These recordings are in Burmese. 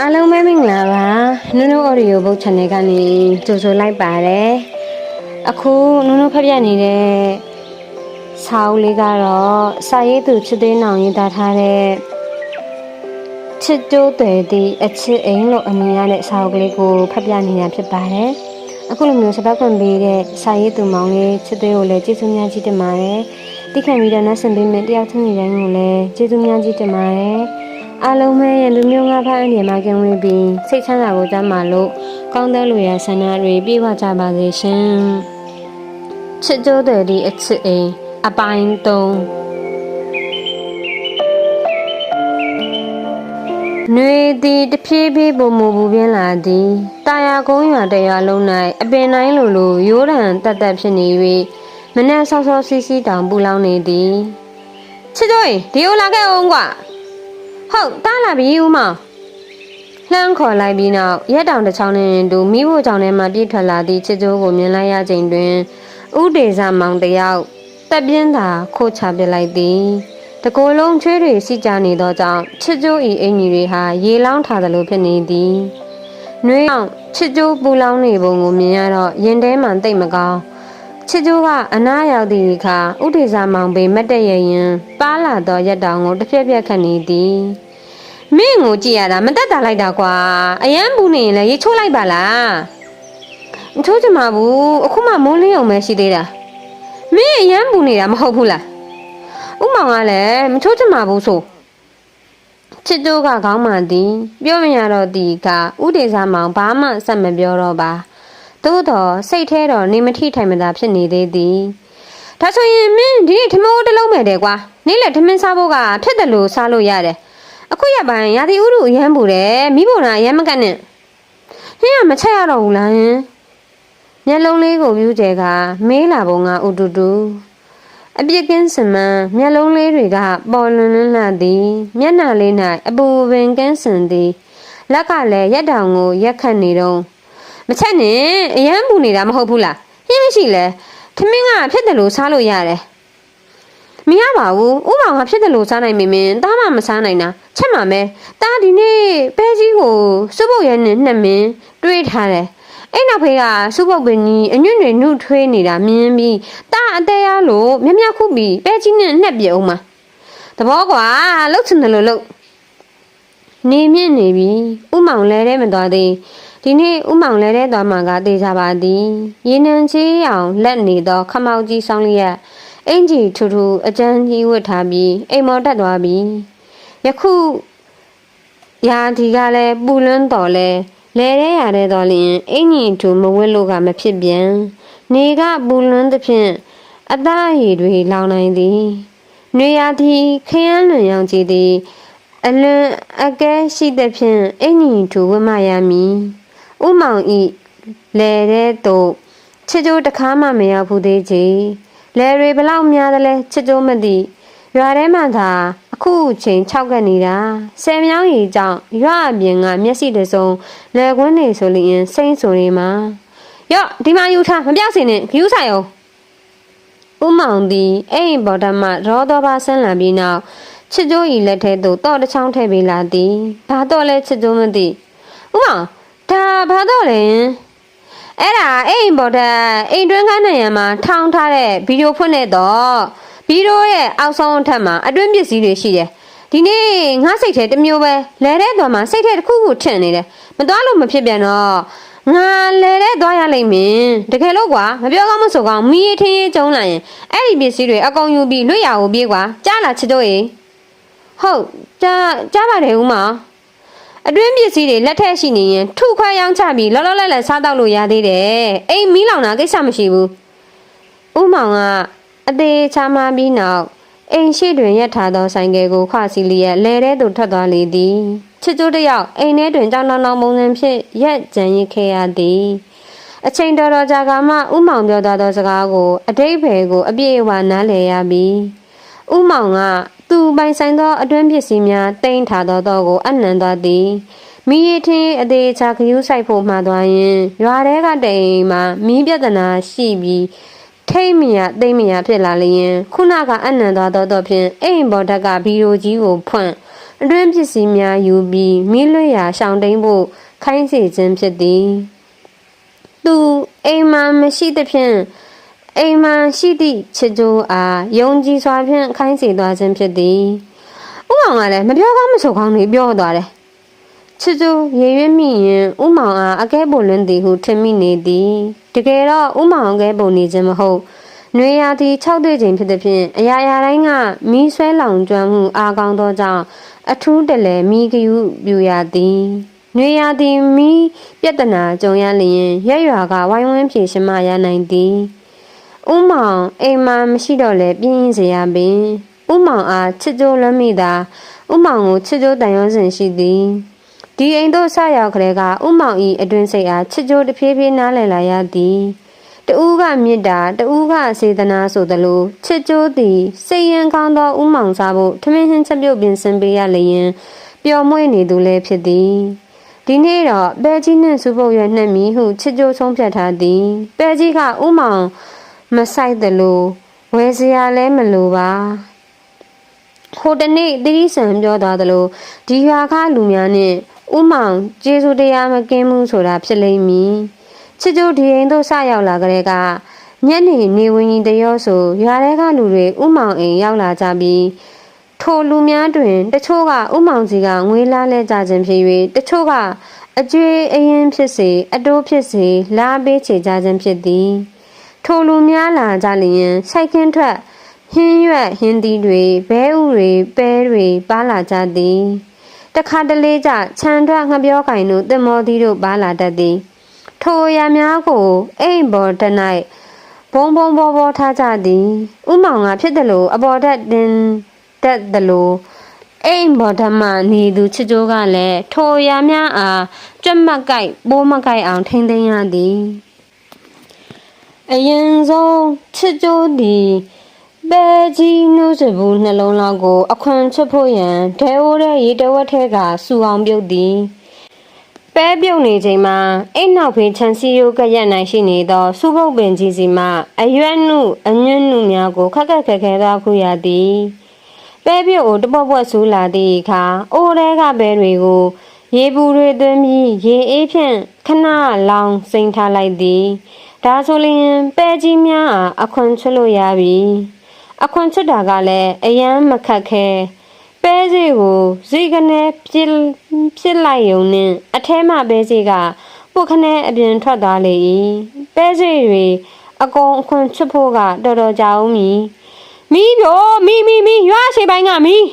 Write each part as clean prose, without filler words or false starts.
အားလုံးပဲမင်္ဂလာပါနုံနုံ audio book channel ကနေကြိုဆိုလိုက်ပါတယ်အခုနုံနုံဖတ်ပြနေတဲ့စာအုပ်လေးကတော့စာရေးသူချစ်သေးနောင်ရေးသားထားတဲ့ချစ်တိုးတယ်တဲ့အချစ်အိမ်လို့အမည်ရတဲ့စာအုပ်ကလေးကိုဖတ်ပြနေတာဖြစ်ပါတယ်အခုလိုမျိုးစပတ်ခွင့်ပေးတဲ့စာရေးသူမောင်လေးချစ်သေးကိုလည်းကျေးဇူးများကြီးတင်ပါတယ်တိခံပြီးတော့နှဆင်ပေးမယ်တယောက်ချင်းညီတိုင်းကိုလည်းကျေးဇူးများကြီးတင်ပါတယ်အားလုံးပဲလူမျိုးငါးဖားအနေမှာကင်းဝေးပြီးစိတ်ချမ်းသာကိုတမ်းမာလို့ကောင်းတဲ့လူရဆန္ဒတွေပြည့်ဝကြပါစေရှင်ချစ်တိုးတယ်တဲ့အချစ်အိမ်အပိုင်း3ຫນွေသည်တဖြည်းဖြည်းပုံမူပူပြင်းလာသည်တာယာကုန်းရွာတရားလုံး၌အပင်တိုင်းလိုရိုးရံတက်တက်ဖြစ်နေ၍မနက်ဆော့စီးစီးတောင်ပူလောင်နေသည်ချစ်တိုးဒီကိုလာခဲ့အောင်ကွာဟုတ်တားလာပြီဦးမောင်လှမ်းခေါ်လိုက်ပြီးနောက်ရက်တောင်တစ်ချောင်းနဲ့တူမိဖို့ကြောင့်ထဲမှာပြည့်ထွက်လာသည့်ချစ်ကျိုးကိုမြင်လိုက်ရချိန်တွင်ဥဒေဇမောင်တယောက်တက်ပြင်းသာခိုးချပစ်လိုက်သည်တကိုယ်လုံးချွေးတွေစီကြနေသောကြောင့်ချစ်ကျိုး၏အင်ကြီးတွေဟာရေလောင်းထားသလိုဖြစ်နေသည်နှွေးအောင်ချစ်ကျိုးပူလောင်နေပုံကိုမြင်ရတော့ရင်ထဲမှတိတ်မကောင်းချစ်ကျိုးကအနားရောက်သည့်အခါဥဒေဇမောင်ပေမတ်တက်ရရင်ပါလာသောရက်တောင်ကိုတစ်ပြက်ပြက်ခတ်နေသည်မင်းကိုကြည့်ရတာမတက်တာလိုက်တာကွာအရန်ဘူးနေရင်လည်းရေချိုးလိုက်ပါလားမချိုးချင်ပါဘူးအခုမှမိုးလင်းအောင်ပဲရှိသေးတာမင်းအရန်ဘူးနေတာမဟုတ်ဘူးလားဥမောင်ကလည်းမချိုးချင်ပါဘူးဆိုချစ်ကျိုးကခေါင်းမှန်သည်ပြောမရတော့သည်ကဥဒေဇမောင်ဘာမှဆက်မပြောတော့ပါသို့တော်စိတ်ထဲတော့နေမထိထိုင်မသာဖြစ်နေသေးသည်ဒါဆိုရင်မင်းဒီနေ့ထမင်းတစ်လုံးမယ်တဲ့ကွာနေ့လက်ထမင်းစားဖို့ကဖြစ်တယ်လို့စားလို့ရတယ်အခုရပိုင်းရာသီဥတုအရမ်းပူတယ်မိဖို့နာအရမ်းမကတ်နဲ့ဟင်းကမချက်ရတော့ဘူးလားဟင်မျက်လုံးလေးကိုပြူးကျဲကမေးလာပုံကဥတူတူအပြစ်ကင်းစမန်မျက်လုံးလေးတွေကပေါ်လွန်လွန်းလှသည်မျက်နှာလေး၌အပူပင်ကင်းစင်သည်လက်ကလည်းရက်တောင်ကိုရက်ခတ်နေတော့မချက်နဲ့အရမ်းပူနေတာမဟုတ်ဘူးလားဟင်းမရှိလဲထမင်းကဖြစ်တယ်လို့စားလို့ရတယ်မရပါဘူးဥမောင်ကဖြစ်တယ်လို့စားနိုင်မင်းတားမှမစားနိုင်တာချက်မှမဲတားဒီနေ့ပဲကြီးကိုစုပ်ပုတ်ရဲနဲ့နှက်မင်းတွေးထားတယ်အဲ့နောက်ဖေးကစုပ်ပုတ်ပင်ကြီးအညွန့်တွေနှုတ်ထွေးနေတာမြင်ပြီးတားအသေးရလို့မြမြခုပြီးပဲကြီးနဲ့နှက်ပြအောင်မှာသဘောကွာလှုပ်ချင်တယ်လို့လှုပ်နေမြင့်နေပြီဥမောင်လဲတဲ့မသွားသေးဒီနေ့ဥမောင်လဲတဲ့သွားမှာကတေးကြပါသည်ရေနံချေးအောင်လက်နေသောခမောက်ကြီးဆောင်းလျက်အင်ကြီးထူထူအကျန်းကြီးဝတ်ထားပြီးအိမ်မော်တက်သွားပြီယခုရာဒီကလည်းပူလွန်းတော်လဲလဲတဲ့ရတဲ့တော်လျင်အင်ကြီးထူမဝတ်လို့ကမဖြစ်ပြန်နေကပူလွန်းသဖြင့်အသားရည်တွေလောင်နိုင်သည်နေရာဒီခရမ်းလွန်ရောင်ကြည်သည်အလွန်အကဲရှိသဖြင့်အင်ကြီးထူဝတ်မရမည်ဥမောင်ဤလဲတဲ့သို့ချစ်ကြိုးတခါမှမရောက်ဘူးသေးချေလဲတွေဘလောက်များတယ်လဲချစ်ကြိုးမသိရွာထဲမှာသာအခုချိန်6ကက်နေတာ10မြောင်းရီကြောင့်ရွာအပြင်ကမျက်စိတစုံလဲကွင်းနေဆိုလျင်စိမ့်ဆိုနေမှာရော့ဒီမှာယူထားမပြောက်စင်နဲ့ခယူးဆိုင်အောင်ဥမောင်သည်အိမ်ဘော်ဒမရောတော်ပါဆန်းလာပြီးနောက်ချစ်ကြိုးဤလက်ထဲသို့တော့တစ်ချောင်းထည့်ပေးလာသည်ဘာတော့လဲချစ်ကြိုးမသိဥမောင်ဒါဘာတော့လဲအဲ့ဒါအိမ်ပေါ်တဲ့အိမ်တွင်းကားနိုင်ရမှာထောင်းထားတဲ့ဗီဒီယိုဖွင့်နေတော့ဗီဒီယိုရဲ့အောက်ဆုံးအထက်မှာအတွင်းပစ္စည်းတွေရှိတယ်ဒီနေ့ငါစိတ်ထဲတစ်မျိုးပဲလဲတဲ့သွားမှာစိတ်ထဲတစ်ခုခုထင်နေတယ်မသွားလို့မဖြစ်ပြန်တော့ငါလဲတဲ့သွားရလိမ့်မယ်တကယ်လို့ကွာမပြောကောင်းမဆိုကောင်းမီးထင်းရေးကျုံးလာရင်အဲ့ဒီပစ္စည်းတွေအကုန်ယူပြီးလွတ်ရအောင်ပြေးကွာကြားလာချစ်တို့ရေဟုတ်ကြားပါတယ်ဦးမအတွင်းပစ္စည်းတွေလက်ထက်ရှိနေရင်ထုခွဲရောင်းချပြီးလောလောလတ်လတ်စားတော့လို့ရသေးတယ်အိမ်မီးလောင်တာကိစ္စမရှိဘူးဥမောင်ကအသေးချမ်းမပြီးနောက်အိမ်ရှိတွင်ရက်ထားသောဆိုင်ကယ်ကိုခွာစီလျက်လဲတဲ့သို့ထွက်သွားလေသည်ချစ်ကျိုးတယောက်အိမ်ထဲတွင်ကြောင်တောင်တောင်ပုံစံဖြင့်ရက်ကြံရစ်ခဲ့ရသည်အချိန်တော်တော်ကြာကမှဥမောင်ပြောသွားသောစကားကိုအတိတ်ဘယ်ကိုအပြည့်အဝနားလည်ရပြီဥမောင်ကသူပိုင်ဆိုင်သောအတွင်းပစ္စည်းများတိမ့်ထားသောကိုအနံသွားသည်မီးရထင်းအသေးချာခရူးဆိုင်ဖို့မှသွားရင်ရွာထဲကတိမ်မှာမီးပြဿနာရှိပြီးထိတ်မရသိမ့်မရဖြစ်လာလျင်ခုနကအနံသွားသောဖြင့်အိမ်ပေါ်ဓာတ်ကဗီဒီယိုကြီးကိုဖွင့် အတွင်းပစ္စည်းများယူပြီးမိလွတ်ရာရှောင်တိန်ဖို့ခိုင်းစေခြင်းဖြစ်သည်သူအိမ်မှာမရှိသဖြင့်အိမ်မှာရှိသည့်ချစ်ကြိုးအားယုံကြည်စွာဖြင့်ခိုင်းစေသွားခြင်းဖြစ်သည်ဥမောင်ကလည်းမပြောကောင်းမဆိုကောင်းနေပြောသွားတယ်ချစ်ကြိုးရေရွေးမိရင်ဥမောင်အားအကဲပုံလွန်းသည်ဟုထင်မိနေသည်တကယ်တော့ဥမောင်အကဲပုံနေခြင်းမဟုတ်နွေရာသီ6တွေ့ချိန်ဖြစ်သည်ဖြင့်အရာရာတိုင်းကမီးဆွဲလောင်ကျွမ်းမှုအားကောင်းသောကြောင့်အထူးတလဲမီးကယူပြူရသည်နွေရာသီမီးပြဿနာကြုံရလျင်ရက်ရွာကဝိုင်းဝန်းဖြေရှင်းမရနိုင်သည်ဥမောင်အိမ်မှာမရှိတော့လဲပြင်းရင်စရာပင်ဥမောင်အားချစ်ကြိုးလွမ်းမိတာဥမောင်ကိုချစ်ကြိုးတန်ရုံးစဉ်ရှိသည်ဒီအိမ်သို့ဆရောက်ခရဲကဥမောင်၏အတွင်စိတ်အားချစ်ကြိုးတဖြည်းဖြည်းနားလည်လာရသည်တူးကမြစ်တာတူးကစေတနာဆိုသလိုချစ်ကြိုးသည်စိတ်ရင်ကောင်းသောဥမောင်စားဖို့ထမင်းဟင်းချက်ပြုတ်ပြင်ဆင်ပေးရလျင်ပျော်မွေ့နေသူလည်းဖြစ်သည်ဒီနေ့တော့ပဲကြီးနှင့်စူပုတ်ရွက်နှက်မီဟုချစ်ကြိုးဆုံးဖြတ်ထားသည်ပဲကြီးကဥမောင်မဆိုင်သလိုဝယ်စရာလည်းမလိုပါဟိုတနေ့တိရိစ္ဆာန်ပြောသွားသလိုဒီရွာကလူများနဲ့ဥမောင်ကျေးဇူးတရားမကင်းဘူးဆိုတာဖြစ်လိမ့်မည်ချစ်ကြိုးဒီအိမ်သို့ဆရောက်လာကြတဲ့ကညနေနေဝင်ကြီးတရောဆိုရွာထဲကလူတွေဥမောင်အိမ်ရောက်လာကြပြီးထိုလူများတွင်တချို့ကဥမောင်စီကငွေလားလဲကြခြင်းဖြစ်၍တချို့ကအကျွေးအရင်ဖြစ်စေအတိုးဖြစ်စေလားပေးချေကြခြင်းဖြစ်သည်ထိုလူများလာကြလျင်စိုက်ခင်းထွက်ဟင်းရွက်ဟင်းသီးတွေဘဲဥတွေပဲတွေပါလာကြသည်တခါတလေကြခြံထွက်ငှပြောကင်တို့တင်မောသီးတို့ပါလာတတ်သည်ထိုရများကိုအိမ်ပေါ်တ၌ဘုံဘောထားကြသည်ဥမောင်ကဖြစ်တယ်လို့အပေါ်တက်တင်တက်တယ်လို့အိမ်ပေါ်ဓမ္မနေသူချစ်ကြိုးကလည်းထိုရများအားကြွက်မကိုက်ပိုးမကိုက်အောင်ထိမ့်သိမ်းရသည်အရင်ဆုံးချစ်ကြိုးသည်ပဲကြီးနှုတ်စဘူးနှလုံးလောက်ကိုအခွန်ချွတ်ဖို့ရန်ဒဲအိုးတဲ့ရေတဝက်ထဲကစူအောင်ပြုတ်သည်ပဲပြုတ်နေချိန်မှာအိတ်နောက်ဖေးချန်စီယိုကရက်နိုင်ရှိနေသောစူပုတ်ပင်ကြီးစီမှအရွက်နှုအညွန့်နှုများကိုခက်ခဲသောခုရသည်ပဲပြုတ်ကိုတပွက်ဆူလာသည့်အခါအိုးထဲကပဲတွေကိုရေပူတွေသွင်းပြီးရေအေးဖြင့်ခဏလောင်စိမ်ထားလိုက်သည်ဒါဆိုလျင်ပဲကြီးများအခွန်ချွတ်လို့ရပြီအခွန်ချွတ်တာကလည်းအယမ်းမခက်ခဲပဲစီကိုဇီကနေပြစ်လိုက်ုံနဲ့အထဲမှပဲစီကပုတ်ခနဲ့အပြင်ထွက်သွားလေ၏ပဲစီတွေအကုန်အခွန်ချွတ်ဖို့ကတော်တော်ကြာဦးမီမီးပြိုမီရွာရှိပိုင်းကမီး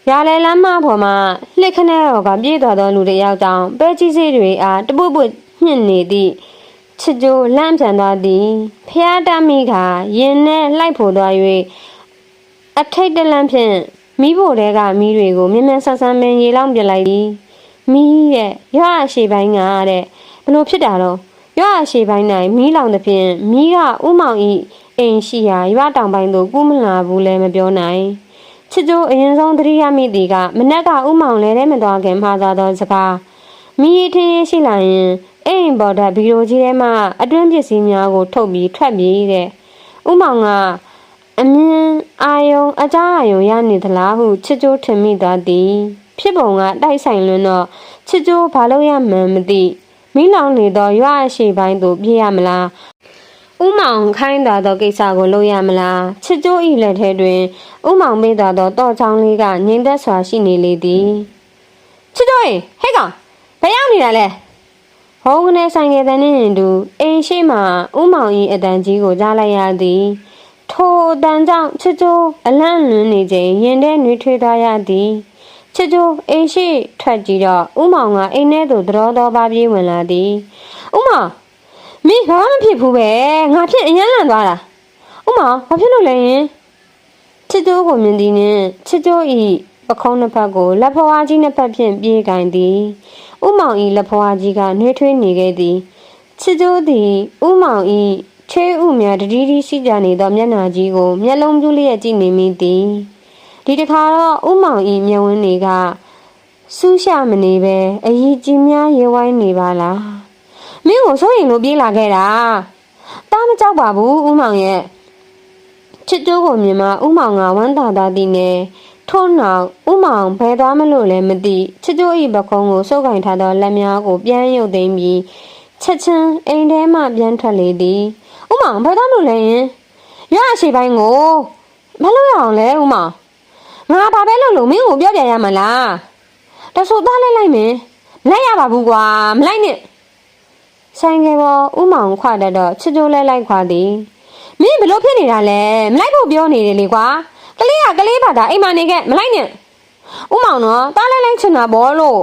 ရလဲလမ်းမပေါ်မှာလှစ်ခနဲ့တော်ကပြေးသွားသောလူတွေရောက်ကြောင်းပဲကြီးစီတွေအားတပုတ်ညှင့်နေသည့်ချစ်ကြိုးလန့်ပြန်သွားသည်ဖျားတမိကရင်နဲ့လှိုက်ဖို့သွား၍အထိတ်တလန့်ဖြင့်မိဖို့တဲကမိတွေကိုမြ мян ဆန်းဆန်းပင်ရေလောင်းပြလိုက်သည်မိရဲ့ရွာအရှိပိုင်းကတဲ့ဘလို့ဖြစ်တာတော့ရွာအရှိပိုင်း၌မိလောင်သဖြင့်မိကဥမောင်ဤအိမ်ရှိရာရွာတောင်ပိုင်းသို့ကူးမလာဘူးလဲမပြောနိုင်ချစ်ကြိုးအရင်ဆုံးသတိရမိသည်ကမနက်ကဥမောင်လဲထဲမသွားခင်မှားသွားသောစကားမိထင်းရှိလာရင်အိမ်ပေါ်တဲ့ဗီဒီယိုကြီးထဲမှာအတွင်းပစ္စည်းများကိုထုတ်ပြီးထွက်ပြေးတဲ့ဥမောင်ကအမြင်အာယုံအကြအာယုံရနေသလားဟုချစ်ကြိုးထင်မိသွားသည်ဖြစ်ပုံကတိုက်ဆိုင်လွန်းတော့ချစ်ကြိုးဘာလို့ရမှန်းမသိမိလောင်နေသောရွာအရှိပိုင်းသို့ပြေးရမလားဥမောင်ခိုင်းသွားသောကိစ္စကိုလုပ်ရမလားချစ်ကြိုးဤလက်ထဲတွင်ဥမောင်မေးသွားသောတော့ချောင်းလေးကငြိမ်သက်စွာရှိနေလေသည်ချစ်ကြိုးဟဲ့ကောင်ဘယ်ရောက်နေတာလဲဟောင်းကနေဆိုင်ငယ်တဲ့နှင့်တူအိမ်ရှိမှဥမောင်၏အတန်ကြီးကိုကြားလိုက်ရသည်ထိုအတန်ကြောင့်ချစ်ကြိုးအလန့်လွန်းနေချိန်ရင်ထဲနှွေးထွေးသွားရသည်ချစ်ကြိုးအိမ်ရှိထွက်ကြည့်တော့ဥမောင်ကအိမ်ထဲသို့သရောတော်ပါပြေးဝင်လာသည်ဥမောင်မင်းဘာမှမဖြစ်ဘူးပဲငါဖြစ်အယမ်းလန့်သွားတာဥမောင်ဘာဖြစ်လို့လဲယင်ချစ်ကြိုးကိုမြင်သည်နှင့်ချစ်ကြိုး၏ပခုံးနှစ်ဖက်ကိုလက်ဖွားကြီးနှစ်ဖက်ဖြင့်ပြေးကင်သည်ဥမောင်၏လက်ဖွားကြီးကနှွေးထွေးနေခဲ့သည်ချစ်ကြိုးသည်ဥမောင်၏ချေးဥများတတိတိရှိကြနေသောမျက်နှာကြီးကိုမျက်လုံးပြူးလျက်ကြည့်နေမိသည်ဒီတခါတော့ဥမောင်၏မျက်ဝန်းတွေကစူးရှမနေပဲအကြီးကြီးများရွဝိုင်းနေပါလားမင်းကိုစိုးရင်လို့ပြေးလာခဲ့တာတားမကြောက်ပါဘူးဥမောင်ရဲ့ချစ်ကြိုးကိုမြင်မှဥမောင်ကဝမ်းသာသားသည်နဲ့ ထို့နောက်ဥမောင်ဘယ်သွားမလို့လဲမသိချစ်ကျိုးဤပကုံးကိုစုပ်ကင်ထားသောလက်များကိုပြန်ရုပ်သိမ်းပြီးချက်ချင်းအိမ်ထဲမှပြန်ထွက်လေသည်ဥမောင်ဘယ်သွားမလို့လဲယင်ရွာရှိပိုင်းကိုမလို့ရအောင်လဲဥမောင်ငါဘာပဲလို့မင်းကိုပြောပြရမလားတဆူသားလိုက်မယ်လိုက်ရပါဘူးကွာမလိုက်နဲ့ဆိုင်ကပေါ်ဥမောင်ခွတတ်တော့ချစ်ကျိုးလဲလိုက်ခွာသည်မင်းဘလို့ဖြစ်နေတာလဲမလိုက်ဖို့ပြောနေတယ်လေကွာကလေးကကလေးဘာသာအိမ်မနေခဲ့မလိုက်နဲ့ဥမောင်နော်တားလိုက်ချင်တာဘောလို့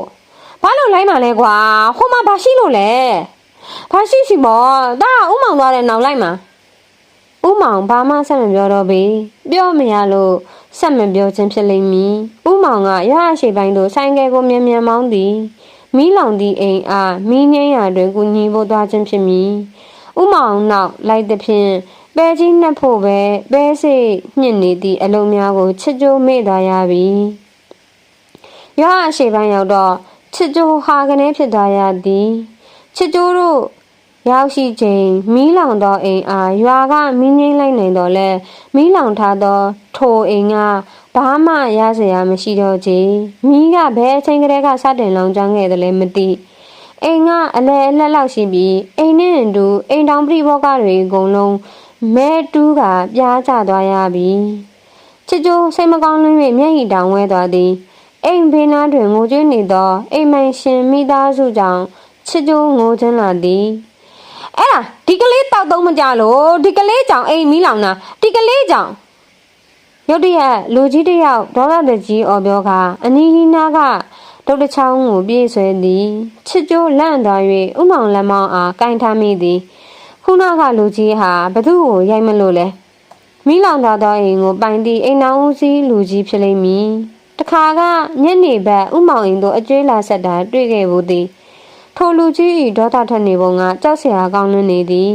ဘာလို့လိုက်မှလဲကွာဟိုမှာဘာရှိလို့လဲဘာရှိပေါ့တားဥမောင်သွားတဲ့နောက်လိုက်မှာဥမောင်ဘာမှဆက်မပြောတော့ပေပြောမရလို့ဆက်မပြောခြင်းဖြစ်လိမ့်မည်ဥမောင်ကရွာရှိပိုင်းသို့ဆိုင်ကယ်ကိုမြန်မြန်မောင်းသည်မီးလောင်သည့်အိမ်အားမီးငိမ့်ရာတွင်ကူညီဖို့သွားခြင်းဖြစ်မည်ဥမောင်နောက်လိုက်သည်ဖြင့်ပဲကြီးနှက်ဖို့ပဲပဲစိတ်ညှစ်နေသည့်အလုံးများကိုချစ်ကြိုးမေ့သွားရပြီရွာရှိပိုင်းရောက်တော့ချစ်ကြိုးဟာကနေဖြစ်သွားရသည်ချစ်ကြိုးတို့ရောက်ရှိချိန်မီးလောင်သောအိမ်အားရွာကမီးငိမ့်လိုက်နိုင်တော့လဲမီးလောင်ထားသောထိုအိမ်ကဘာမှရစရာမရှိတော့ချေမီးကဘယ်အချိန်ကလေးကစတင်လောင်ကျွမ်းခဲ့တယ်လဲမသိအိမ်ကအလဲအလက်လောက်ရှိပြီးအိမ်နဲ့တူအိမ်တောင်ပြိဘောကတွေအကုန်လုံးမဲတူးကပြားကျသွားရပြီချစ်ကျိုးစိတ်မကောင်းလွန်း၍မျက်ရည်တောင်ဝဲသွားသည်အိမ်ဘေးနားတွင်ငိုကြွေးနေသောအိမ်မိုင်ရှင်မိသားစုကြောင့်ချစ်ကျိုးငိုချမ်းလာသည်အဲ့ဒါဒီကလေးတောက်သုံးမကြလို့ဒီကလေးကြောင့်အိမ်မီးလောင်တာဒီကလေးကြောင့်ရုတ်တရက်လူကြီးတစ်ယောက်ဒေါသတကြီးအော်ပြောကအနီးနားကတုတ်တချောင်းကိုပြေးဆွဲသည်ချစ်ကျိုးလန့်သွား၍ဥမောင်လက်မောင်းအားကင်ထားမိသည်ခုနကလူကြီးဟာဘသူ့ကိုရိုက်မလို့လဲမီးလောင်သွားသောအိမ်ကိုပိုင်သည့်အိမ်တော်ဦးစီးလူကြီးဖြစ်လိမ့်မည်တခါကညနေဘက်ဥမောင်အိမ်သို့အကျွေးလာဆက်တာတွေ့ခဲ့ဘူးသည်ထိုလူကြီး၏ဒေါသထွက်နေပုံကကြောက်စရာကောင်းလွန်းနေသည်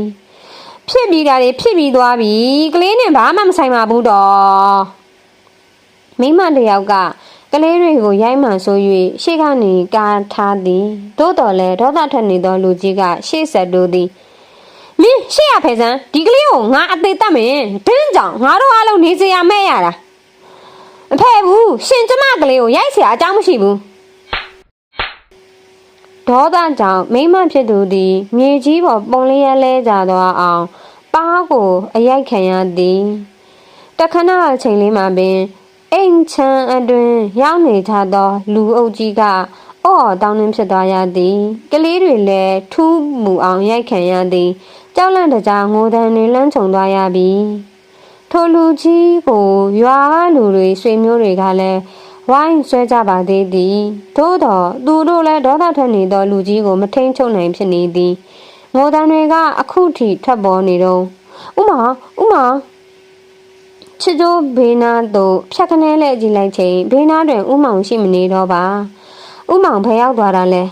ဖြစ်ပြီးတာတွေဖြစ်ပြီးသွားပြီကလေးနဲ့ဘာမှမဆိုင်ပါဘူးတော့မိမတယောက်ကကလေးတွေကိုရိုက်မှန်ဆို၍ရှေ့ကနေကားထားသည်သို့တော်လည်းဒေါသထွက်နေသောလူကြီးကရှေ့ဆက်တိုးသည်မင်းရှေ့ရဖယ်စမ်းဒီကလေးကိုငါအသေးတတ်မယ်ဒင်းကြောင့်ငါတို့အားလုံးနေစရာမဲ့ရတာမဖယ်ဘူးရှင်ကျမကလေးကိုရိုက်เสียအကြောင်းမရှိဘူးဒေါသကြောင့်မိမဖြစ်သူသည်မြေကြီးပေါ်ပုံလျက်လဲကြသွားအောင်ပါးကိုအရိုက်ခံရသည်တခဏအချိန်လေးမှာပင်အိမ်ချမ်းအတွင်ရောက်နေကြသောလူအုပ်ကြီးကအော်တောင်းနှင်းဖြစ်သွားရသည်ကလေးတွေလည်းထူးမူအောင်ရိုက်ခံရသည်ကြောက်လန့်တကြားငိုတန်တွေလန်းချုံသွားရပြီထိုလူကြီးကိုရွာကလူတွေဆွေမျိုးတွေကလည်းဝိုင်းဆွဲကြပါသေးသည်သို့တော့သူတို့လည်းဒေါသထွက်နေသောလူကြီးကိုမထိန်ချုပ်နိုင်ဖြစ်နေသည်ငိုတန်တွေကအခုထိထွက်ပေါ်နေတော့ဥမာချစ်ကျိုးဘေးနာသို့ဖြတ်ခနဲလဲကြည့်လိုက်ချိန်ဘေးနာတွင်ဥမောင်ရှိမနေတော့ပါဥမောင်ဖယ်ရောက်သွားတာလဲ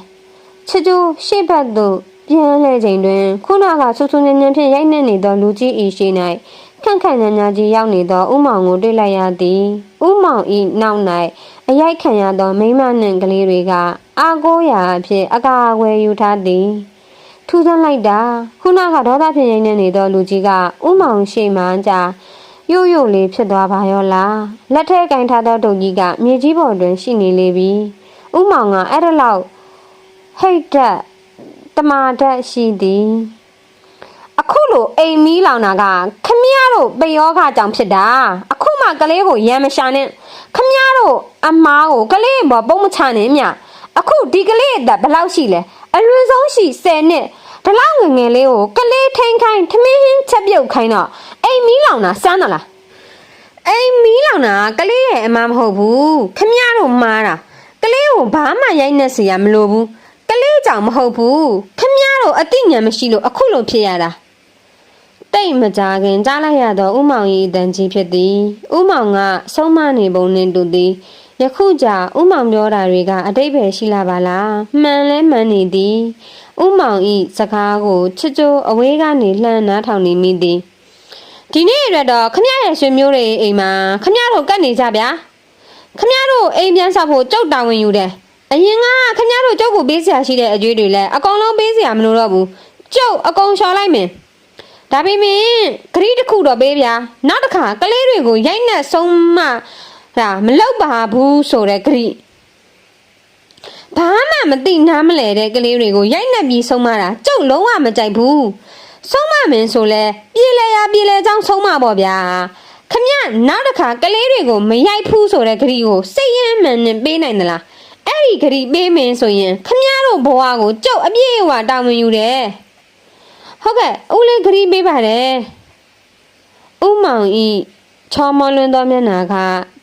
ချစ်ကျိုးရှေ့ဘက်သို့ပြန်လဲချိန်တွင်ခုနကဆူဆူညံ့ညံ့ဖြင့်ရိုက်နှက်နေသောလူကြီး၏ရှိ၌ခန့်ခန့်ညာညာကြီးရောက်နေသောဥမောင်ကိုတွေ့လိုက်ရသည်ဥမောင်၏နောက်၌အရိုက်ခံရသောမိန်းမနှင့်ကလေးတွေကအာကိုရာအဖြစ်အကာအကွယ်ယူထားသည်ထူးဆန်းလိုက်တာခုနကဒေါသဖြင့်ရိုက်နှက်နေသောလူကြီးကဥမောင်ရှိမှန်းကြရို့လေးဖြစ်သွားပါရောလားလက်ထဲကင်ထားသောဒုတ်ကြီးကမြေကြီးပေါ်တွင်ရှိနေလေပြီဥမောင်ကအဲ့ဒါလောက်ဟိတ်တက်တမာတက်ရှိသည်အခုလိုအိမ်မီးလောင်တာကခမည်းတော်ပယောခကြောင့်ဖြစ်တာအခုမှကလေးကိုရမ်းမရှာနဲ့ခမည်းတော်အမားကိုကလေးပေါ်ပုံမချနဲ့မြအခုဒီကလေးအသက်ဘယ်လောက်ရှိလဲအလွန်ဆုံးရှိ10နှစ်ဒီလောက်ငယ်ငယ်လေးကိုကလေးထိန်ခိုင်းထမင်းဟင်းချက်ပြုတ်ခိုင်းတော့အိမ်မီးလောင်တာစမ်းတော့လားအိမ်မီးလောင်တာကလေးရဲ့အမမဟုတ်ဘူးခမည်းတော်မားတာကလေးကိုဘာမှရိုက်နှက်စရာမလိုဘူးကလေးကြောင့်မဟုတ်ဘူးခမည်းတော်အသိဉာဏ်မရှိလို့အခုလိုဖြစ်ရတာတိတ်မကြခင်ကြားလိုက်ရသောဥမောင်၏အတန်ကြီးဖြစ်သည်ဥမောင်ကဆုံးမနေပုံနှင့်တူသည်ယခုကြာဥမောင်ပြောတာတွေကအတိတ်ပဲရှိလာပါလားမှန်လဲမှန်နေသည်ဥမောင်၏စကားကိုချစ်ချိုးအဝေးကနေလှမ်းနားထောင်နေမိသည်ဒီနေ့ရတော့ခမရရဲ့ရွှေမျိုးတွေအိမ်မှာခမရတို့ကတ်နေကြဗျာခမရတို့အိမ်ပြန်ဆောက်ဖို့ကြုတ်တာဝန်ယူတယ်အရင်ကခမရတို့ကြုတ်ကိုပေးစရာရှိတဲ့အကျွေးတွေလည်းအကုန်လုံးပေးစရာမလိုတော့ဘူးကြုတ်အကုန်လျှော်လိုက်မယ်ဒါပေမဲ့ဂရီးတစ်ခုတော့ပေးဗျာနောက်တစ်ခါကလေးတွေကိုရိုက်နှက်ဆုံးမ ဒါမလောက်ပါဘူးဆိုတဲ့ဂရိဘာမှမသိနားမလဲတဲ့ကလေးတွေကိုရိုက်နှက်ပြီးဆုံးမတာကျုပ်လုံးဝမကြိုက်ဘူးဆုံးမမင်းဆိုလဲပြေလဲရပြေလဲကြောင်းဆုံးမပေါ့ဗျာခမရနောက်တစ်ခါကလေးတွေကိုမရိုက်ဘူးဆိုတဲ့ဂရိကိုစိတ်ရင်းမှန်နဲ့ပေးနိုင်သလားအဲ့ဒီဂရိပေးမင်းဆိုရင်ခမရတို့ဘဝကိုကျုပ်အပြည့်အဝတာဝန်ယူတယ်ဟုတ်ကဲ့ဦးလေးဂရိပေးပါတယ်ဦးမောင်ဤချောမောလွန်းသောမျက်နှာက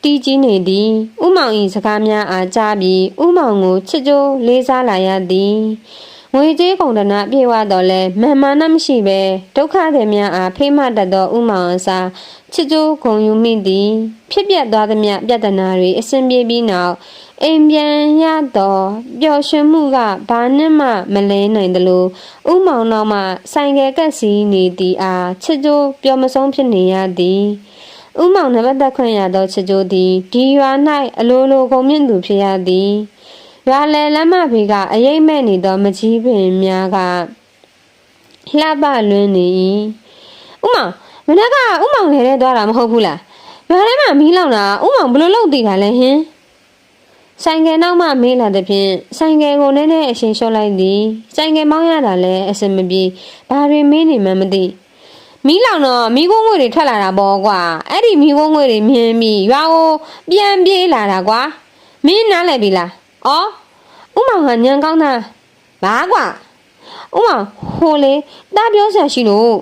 တီးကြီးနေသည်ဥမောင်၏စကားများအားကြားပြီးဥမောင်ကိုချစ်ကြိုးလေးစားလာရသည်ငွေကြေးကုန်တနာပြေဝတော့လဲမမှန်မရှိပဲဒုက္ခတွေများအားဖိမတတ်သောဥမောင်အစားချစ်ကြိုးဂုံယူမိသည်ဖြစ်ပြသွားသမျှပြဿနာတွေအစဉ်ပြေပြီးနောက်အိမ်ပြန်ရတော့ပျော်ရွှင်မှုကဘာနဲ့မှမလဲနိုင်သလိုဥမောင်တော့မှဆိုင်ကယ်ကက်စီနေသည်အားချစ်ကြိုးပျော်မဆုံးဖြစ်နေရသည်ဥမောင်နံပါတ်သက်ခွင့်ရသောချစ်ကြိုးသည်ဒီရွာ၌အလိုလိုကုန်မြင့်သူဖြစ်ရသည်ရွာလယ်လမ်းမဘေးကအရိပ်မဲ့နေသောမကြီးပင်များကလှပလွန်းနေ၏ဥမောင်မနက်ကဥမောင်လည်းတဲ့သွားတာမဟုတ်ဘူးလားရွာထဲမှာမီးလောင်တာဥမောင်ဘလို့လုပ်တည်တာလဲဟင်ဆိုင်ကယ်နောက်မှမေးလာတဲ့ဖြင့်ဆိုင်ကယ်ကိုနည်းနည်းအရှင်လျှော့လိုက်သည်ဆိုင်ကယ်မောင်းရတာလည်းအဆင်မပြေဘာတွေမေးနေမှမသိမီးလောင်တော့မီးခိုးငွေတွေထွက်လာတာပေါ့ကွာအဲ့ဒီမီးခိုးငွေတွေမြင်ပြီးရွာကိုပြန်ပြေးလာတာကွာမင်းနားလည်ပြီလားအော်ဥမောင်ကညံကောင်းတာဘာကွာဥမောင်ဟိုလေတားပြောဆရာရှိလို့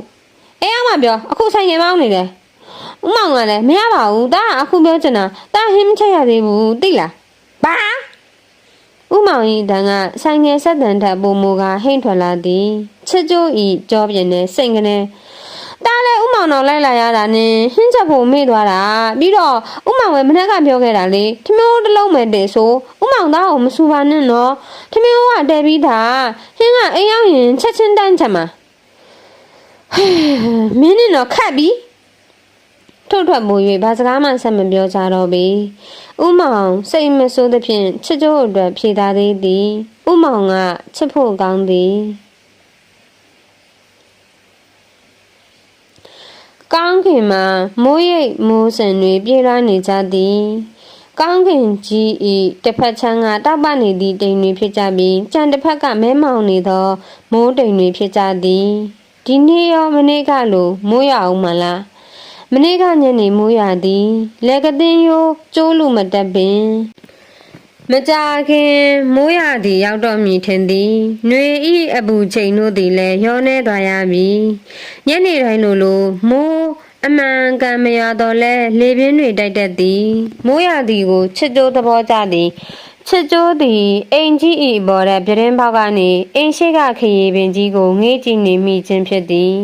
အေးအမပြောအခုဆိုင်ငယ်မောင်းနေတယ်ဥမောင်ကလည်းမရပါဘူးတားအခုပြောချင်တာတားဟင်းမချက်ရသေးဘူးသိလားဘာဥမောင်ဤတန်ကဆိုင်ငယ်ဆက်တန်ထပ်ပုံမူကဟိမ့်ထွက်လာသည်ချစ်ကြိုးဤကြောပြင်းနဲ့စိတ်ကနေတားလဲဥမောင်တော်လိုက်လာရတာနဲ့ဟင်းချက်ဖို့မေ့သွားတာပြီးတော့ဥမောင်ပဲမနေ့ကပြောခဲ့တာလေထမင်းတစ်လုံးမဲ့တည်ဆိုဥမောင်သားကိုမစူပါနဲ့နော်ထမင်းကတဲပြီးသားဟင်းကအိမ်ရောက်ရင်ချက်ချင်းတန်းချက်မှာမင်းနဲ့တော့ခတ်ပြီးထုတ်ထွက်မိုး၍ဘာစကားမှဆက်မပြောကြတော့ပေဥမောင်စိတ်မဆိုးသဖြင့်ချစ်ကြိုးအတွက်ဖြေသားသေးသည်ဥမောင်ကချစ်ဖို့ကောင်းသည်ကောင်းခင်မှာမိုးရိပ်မိုးစံတွေပြေးလွှားနေကြသည်ကောင်းခင်ကြီးဤတစ်ဖက်ချမ်းကတောက်ပနေသည့်တိမ်တွေဖြစ်ကြပြီးကြံတစ်ဖက်ကမဲမောင်နေသောမိုးတိမ်တွေဖြစ်ကြသည်ဒီနေ့ရောမနေ့ကလိုမိုးရအောင်မလားမနေ့ကညနေမိုးရသည်လက်ကသင်းရိုးကျိုးလူမတက်ပင်မကြခင်မိုးရသည်ရောက်တော့မည်ထင်သည်ຫນွေဤအပူချိန်တို့သည်လည်းရောနေသွားရပြီညနေတိုင်းလိုမိုးအမှန်ကန်မရတော့လဲလေပြင်းတွေတိုက်တတ်သည်မိုးရသည်ကိုချစ်ကြိုးသဘောကျသည်ချစ်ကြိုးသည်အိမ်ကြီးဤပေါ်တဲ့ပြတင်းပေါက်ကနေအိမ်ရှိကခရီးပင်ကြီးကိုငေးကြည့်နေမိခြင်းဖြစ်သည်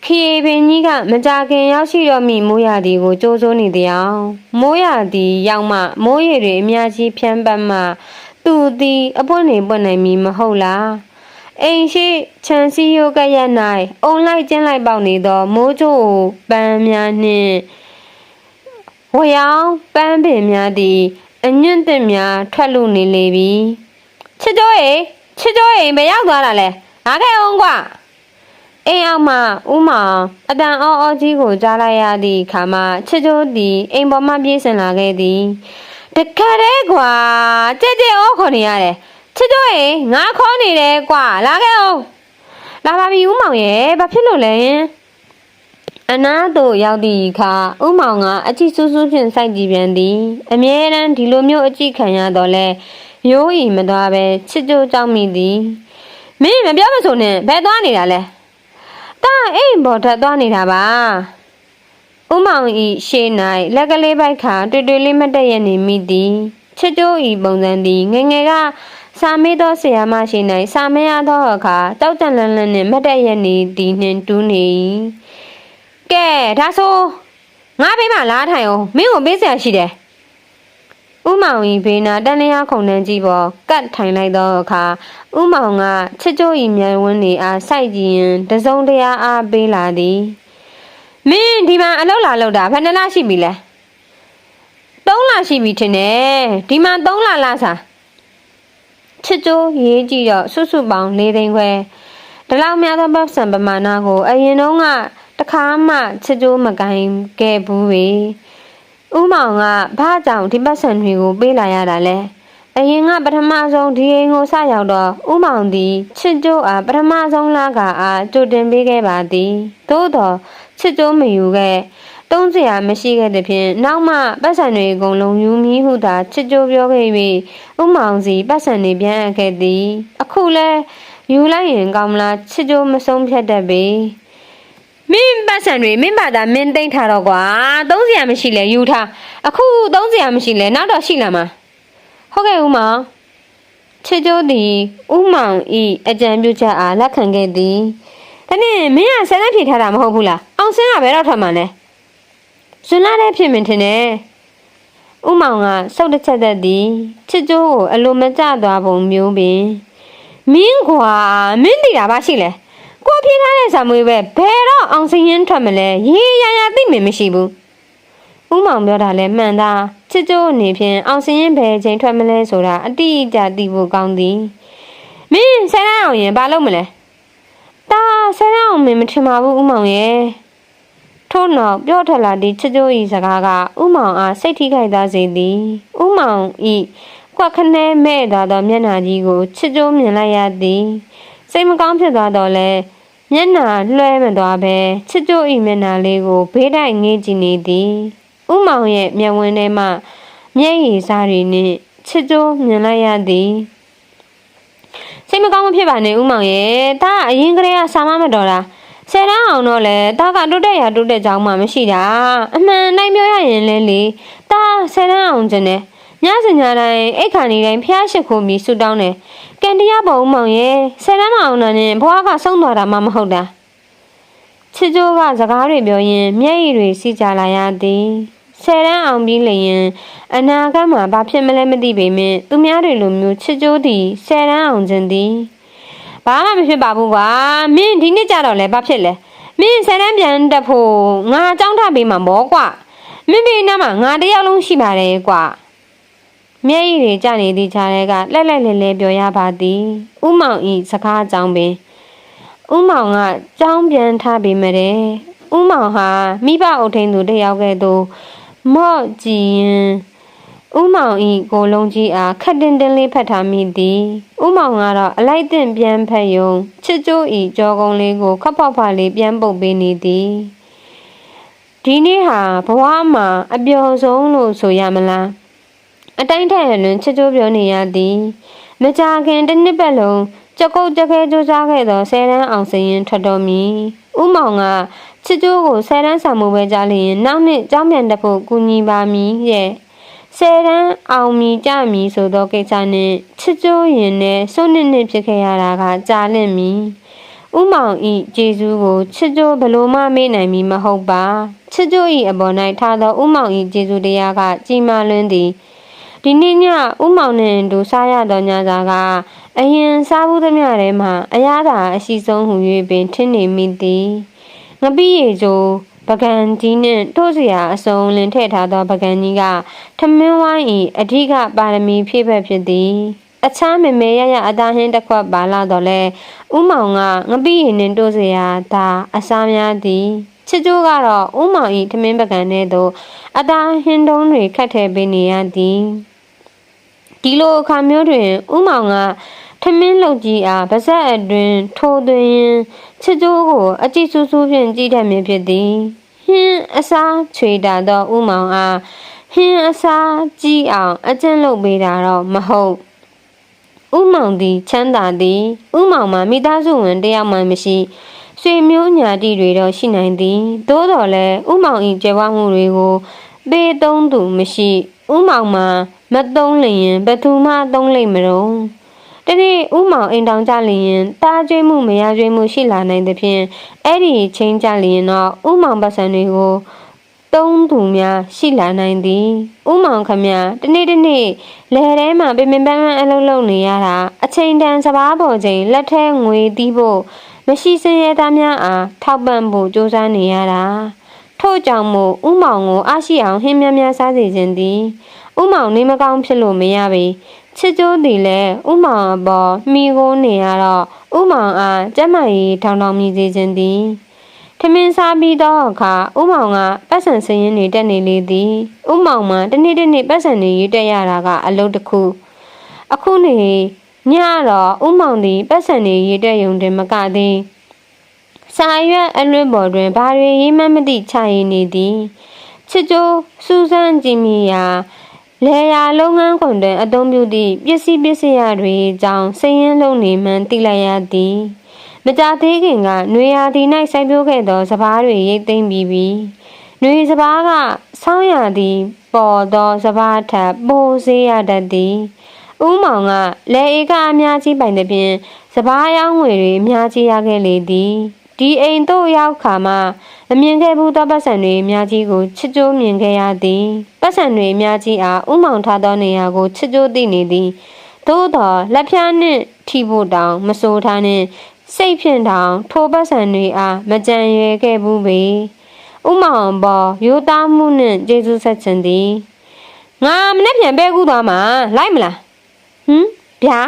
ခရီးပင်ကြီးကမကြခင်ရောက်ရှိတော့မိမိုးရသည်ကိုကြိုးစိုးနေသည်အောင်မိုးရသည်ရောက်မှမိုးရေတွေအများကြီးဖြန်းပတ်မှသူသည်အပွင့်နေပွင့်နိုင်မည်မဟုတ်လားအိမ်ရှိချန်စီယိုကရက်၌အုံလိုက်ကျင်းလိုက်ပေါက်နေသောမိုးကြိုးပန်းများနှင့်ဝရောင်ပန်းပင်များသည်အညွန့်တင်များထွက်လို့နေလေပြီချစ်ကြိုးရေဘယ်ရောက်သွားတာလဲငါခဲ့အောင်ကွာအိမ်အောင်မှဥမောင်အတန်အော်ကြီးကိုကြားလိုက်ရသည့်အခါမှာချစ်ကြိုးသည်အိမ်ပေါ်မှပြေးဆင်လာခဲ့သည်တခါတည်းကွာကြဲအော်ခေါ်နေရတယ်ချစ်ကြိုးရေငါခေါ်နေတယ်ကွာလာခဲ့အောင်လာပါပြီဥမောင်ရဲ့ဘာဖြစ်လို့လဲအနာသို့ရောက်သည့်အခါဥမောင်ကအကြည့်စူးစူးဖြင့်စိုက်ကြည့်ပြန်သည်အမြဲတမ်းဒီလိုမျိုးအကြည့်ခံရတော့လဲရိုးဤမသွားပဲချစ်ကြိုးကြောက်မိသည်မင်းမပြောမဆိုနဲ့ဘယ်သွားနေတာလဲတာအိမ်ပေါ်ထပ်သွားနေတာပါဥမောင်ဤရှေ့၌လက်ကလေးပိုက်ခါတွေ့လေးမတ်တက်ရနေမိသည်ချစ်ကြိုးဤပုံစံသည်ငငယ်ကစာမေးသောဆရာမရှိ၌စာမရသောအခါတောက်တန်လန်းလန်းနှင့်မတ်တက်ရနေသည်နှင့်တူးနေကဲဒါဆိုငါဘေးမှာလားထိုင်အောင်မင်းကိုပေးဆရာရှိတယ်ဥမောင်ဤဘေးနာတန်လျာခုံနှန်းကြီးပေါ်ကတ်ထိုင်လိုက်သောအခါဥမောင်ကချစ်ကြိုးဤမြန်ဝန်းနေအားစိုက်ကြည့်ရင်တစုံတရာအားပေးလာသည်မင်းဒီမှာအလုပ်လာလုပ်တာဘယ်နှလရှိပြီလဲ3လရှိပြီထင်တယ်ဒီမှာ3လလားစာချစ်ကြိုးရေးကြည့်တော့စွတ်စွတ်ပေါင်း4သိန်းခွဲဒီလောက်များသောပတ်စံပမာဏကိုအရင်တုန်းကတခါမှချစ်ကြိုးမကင်ခဲ့ဘူးပဲ ဥမောင်ကဘာကြောင့်ဒီပတ်စံတွေကိုပေးလာရတာလဲအရင်ကပထမဆုံးဒီအိမ်ကိုစရောက်တော့ဥမောင်သည်ချစ်ကျိုးအားပထမဆုံးလကအားကြိုတင်ပေးခဲ့ပါသည်သို့တော့ချစ်ကျိုးမယူခဲ့တုံးစရာမရှိခဲ့တဲ့ဖြင့်နောက်မှပတ်စံတွေအကုန်လုံးယူမည်ဟုသာချစ်ကျိုးပြောခဲ့၍ဥမောင်စီပတ်စံတွေပြန်အပ်ခဲ့သည်အခုလဲယူလိုက်ရင်ကောင်းမလားချစ်ကျိုးမဆုံးဖြတ်တတ်ပေမင်းပတ်စံတွေမင်းဘာသာမင်းသိမ့်ထားတော့ကွာသုံးစရာမရှိလဲယူထားအခုသုံးစရာမရှိလဲနောက်တော့ရှိလာမှာဟုတ်ကဲ့ဦးမောင်ချစ်ကျိုးသည်ဦးမောင်ဤအကြံပြုချက်အားလက်ခံခဲ့သည်ဒါနဲ့မင်းကဆယ်တန်းဖြေထားတာမဟုတ်ဘူးလားအောင်စင်းကဘယ်တော့ထွက်မှလဲဇွန်လတည်းဖြစ်မင်းထင်တယ်ဦးမောင်ကစုတ်တစ်ချက်သက်သည်ချစ်ကျိုးကိုအလိုမကျသွားပုံမျိုးပင်မင်းကွာမင်းသိတာဘာရှိလဲကိုဖြေထားတဲ့စာမွေးပဲဘယ်တော့အောင်စင်းရင်ထွက်မလဲရေရရသိမမရှိဘူးဦးမောင်ပြောတာလဲမှန်သားချစ်ကျိုးအနေဖြင့်အောင်စင်းရင်ဘယ်ချိန်ထွက်မလဲဆိုတာအတိအကျသိဖို့ကောင်းသည်မင်းဆယ်တန်းအောင်ရင်ဘာလုပ်မလဲတာဆယ်တန်းအောင်မင်းမထင်ပါဘူးဦးမောင်ရဲ့ထို့နောက်ပြောထလာသည့်ချစ်ကျိုးဤစကားကဥမောင်အားစိတ်ထိခိုက်သားစေသည်ဥမောင်ဤကွက်ခနဲမဲ့သွားသောမျက်နှာကြီးကိုချစ်ကျိုးမြင်လိုက်ရသည်စိတ်မကောင်းဖြစ်သွားတော့လဲမျက်နှာလွှဲမသွားပဲချစ်ကျိုးဤမျက်နှာလေးကိုဘေးတိုက်ငေးကြည့်နေသည်ဥမောင်ရဲ့မျက်ဝန်းထဲမှမျက်ရည်စားတွေနှင့်ချစ်ကျိုးမြင်လိုက်ရသည်စိတ်မကောင်းမဖြစ်ပါနဲ့ဥမောင်ရဲ့ဒါအရင်ကတည်းကစာမတော်တာဆယ်တန်းအောင်တော့လေတာကတိုးတက်ရတိုးတက်ကြောင်းမှမရှိတာအမှန်တိုင်းပြောရရင်လဲလေတာဆယ်တန်းအောင်ကျင်တယ်ညစင်ညတိုင်းအိတ်ခါနေတိုင်းဖျားရှိခိုးပြီးဆူတောင်းတယ်ကံတရားပေါ်ဦးမောင်ရဲ့ဆယ်တန်းမအောင်တာနဲ့ဘွားကဆုံးသွားတာမှမဟုတ်တာချစ်ကျိုးကစကားတွေပြောရင်မျက်ရည်တွေစီးကြလာရသည်ဆယ်တန်းအောင်ပြီးလျင်အနာဂတ်မှာဘာဖြစ်မလဲမသိပေမဲ့သူများတွေလိုမျိုးချစ်ကျိုးသည်ဆယ်တန်းအောင်ခြင်းသည်ဘာမှမဖြစ်ပါဘူးကွာမင်းဒီနေ့ကြတော့လဲဘာဖြစ်လဲမင်းဆယ်တန်းပြန်တက်ဖို့ငါအကြောင်းထားပေးမှာပေါ့ကွာမင်းဘေးနားမှာငါတယောက်လုံးရှိပါတယ်ကွာမျက်ရည်တွေကျနေသည့်ခြားတွေကလှက်လှက်လဲလဲပြောရပါသည်ဥမောင်ဤစကားအကြောင်းပင်ဥမောင်ကကြောင်းပြန်ထားပေးမယ်တဲ့ဥမောင်ဟာမိဘအုပ်ထိန်သူတယောက်ကဲ့သို့မော့ကြည့်ရင်ဥမောင်ဤကိုလုံးကြီးအားခက်တင်တင်လေးဖတ်ထားမိသည်ဥမောင်ကတော့အလိုက်တင်ပြန်ဖတ်ယုံချစ်ကျိုးဤကြောကုန်းလေးကိုခပ်ဖောက်ဖောက်လေးပြန်ပုတ်ပေးနေသည်ဒီနေ့ဟာဘဝမှာအပျော်ဆုံးလို့ဆိုရမလားအတိုင်းထက်လွန်ချစ်ကျိုးပြောနေရသည်မကြာခင်တစ်နှစ်ပတ်လုံးကြောက်ကုတ်ကြခဲကြိုးစားခဲ့သောဆယ်တန်းအောင်စရင်ထွက်တော်မူဥမောင်ကချစ်ကျိုးကိုဆယ်တန်းဆောင်မှုပဲကြားလျင်နောက်နှစ်ကျောင်းပြန်တက်ဖို့ကူညီပါမည်ရဲ့ဆယ်တန်းအောင်မီကြမည်ဆိုသောကိစ္စနှင့်ချစ်ကျိုးရင်နဲ့စိုးနှစ်ဖြစ်ခဲ့ရတာကကြာလင့်မည်ဥမောင်ဤကျေးဇူးကိုချစ်ကျိုးဘလို့မှမေ့နိုင်မည်မဟုတ်ပါချစ်ကျိုးဤအပေါ်၌ထားသောဥမောင်ဤကျေးဇူးတရားကကြီးမားလွန်းသည်ဒီနေ့ညဥမောင်နှင့်တို့စားရသောညစာကအရင်စားဘူးသမျှထဲမှအရသာအရှိဆုံးဟူ၍ပင်ထင်နေမိသည်ငပိရီကျိုးပကံကြီးနှင့်ထိုးစရာအစုံလင်ထည့်ထားသောပကံကြီးကထမင်းဝိုင်း၏အဓိကပါရမီဖြည့်ဘက်ဖြစ်သည်အခြားမေမေရရအသားဟင်းတစ်ခွက်ပါလာတော့လဲဥမောင်ကငပိရီနှင့်တိုးစရာသာအစားများသည်ချစ်ကျိုးကတော့ဥမောင်၏ထမင်းပကံထဲသို့အသားဟင်းတုံးတွေခတ်ထည့်ပေးနေရသည်ဒီလိုအခါမျိုးတွင်ဥမောင်ကထမင်းလုတ်ကြီးအားပါဇက်အတွင်ထိုးသွင်းချစ်ကျိုးကိုအကြည့်ဆူဆူဖြင့်ကြည့်တတ်မည်ဖြစ်သည်ဟင်းအစားချွေတာသောဥမောင်အားဟင်းအစားကြည့်အောင်အကျင့်လုပ်ပေးတာတော့မဟုတ်ဥမောင်သည်ချမ်းသာသည်ဥမောင်မှာမိသားစုဝင်တယောက်မှမရှိဆွေမျိုးညာတိတွေတော့ရှိနိုင်သည်သို့တော်လည်းဥမောင်၏ကြွယ်ဝမှုတွေကိုပေးသုံးသူမရှိဥမောင်မှာမသုံးလျင်ဘသူမှသုံးလိမ့်မလို့တနေ့ဥမောင်အိမ်တောင်ကြလျင်တားကျွေးမှုမရကျွေးမှုရှိလာနိုင်သဖြင့်အဲ့ဒီချင်းကြလျင်တော့ဥမောင်ပတ်စံတွေကိုသုံးသူများရှိလာနိုင်သည်ဥမောင်ခမတနေ့လယ်ထဲမှာပင်ပန်းပန်းအလုပ်လုပ်နေရတာအချိန်တန်စပားပေါ်ချိန်လက်ထဲငွေတီးဖို့မရှိစင်ရသားများအားထောက်ပံ့ဖို့ကြိုးစားနေရတာထို့ကြောင့်မို့ဥမောင်ကိုအားရှိအောင်ဟင်းများများစားစေခြင်းသည်ဥမောင်နေမကောင်းဖြစ်လို့မရပေချစ်ကျိုးသည်လည်းဥမောင်အပေါ်မိကိုနေရတော့ဥမောင်အားကျမကြီးထောင်ထောင်မြည်စေခြင်းသည် ထမင်းစားပြီးတော့အခါဥမောင်ကပတ်စံစရင်တွေတက်နေလေသည်ဥမောင်မှတနေ့ပတ်စံတွေရေးတက်ရတာကအလုပ်တစ်ခုအခုနေညတော့ဥမောင်သည်ပတ်စံတွေရေးတက်ရုံတင်မကသည်စာရွက်အလွတ်ပေါ်တွင်ဘာတွေရေးမှမသိချရင်နေသည်ချစ်ကျိုးစူးစမ်းကြည့်မိရာလေယာလုပ်ငန်းခွင်တွင်အသုံးပြုသည့်ပစ္စည်းရတွေကြောင့်စည်ရင်းလုံးနေမှန်းသိလိုက်ရသည်မကြသေးခင်ကနွေရာသီ၌စိုက်ပျိုးခဲ့သောစပားတွေရိတ်သိမ်းပြီးပြီနွေစပားကဆောင်းရာသီပေါ်သောစပားထက်ပိုစေးရတတ်သည်ဥမောင်ကလေဧကအများကြီးပိုင်သည်ဖြင့်စပားရောင်းငွေတွေအများကြီးရခဲ့လေသည်ဒီအိမ်သို့ရောက်ခါမှမမြင်ခဲ့ဘူးသောပတ်စံတွေအများကြီးကိုချစ်ကျိုးမြင်ခဲ့ရသည်ပတ်စံတွေအများကြီးအားဥမောင်ထားသောနေရာကိုချစ်ကျိုးသိနေသည်သို့သောလက်ဖျားနှင့်ထိဖို့တောင်မဆိုထားနှင့်စိတ်ဖြင့်တောင်ထိုပတ်စံတွေအားမကြံရွယ်ခဲ့ဘူးပေဥမောင်ပေါ်ရိုးသားမှုနှင့်ကျေးဇူးဆက်ခြင်းသည်ငါမနေ့ပြန်ပဲကူးသွားမှာလိုက်မလားဗျာ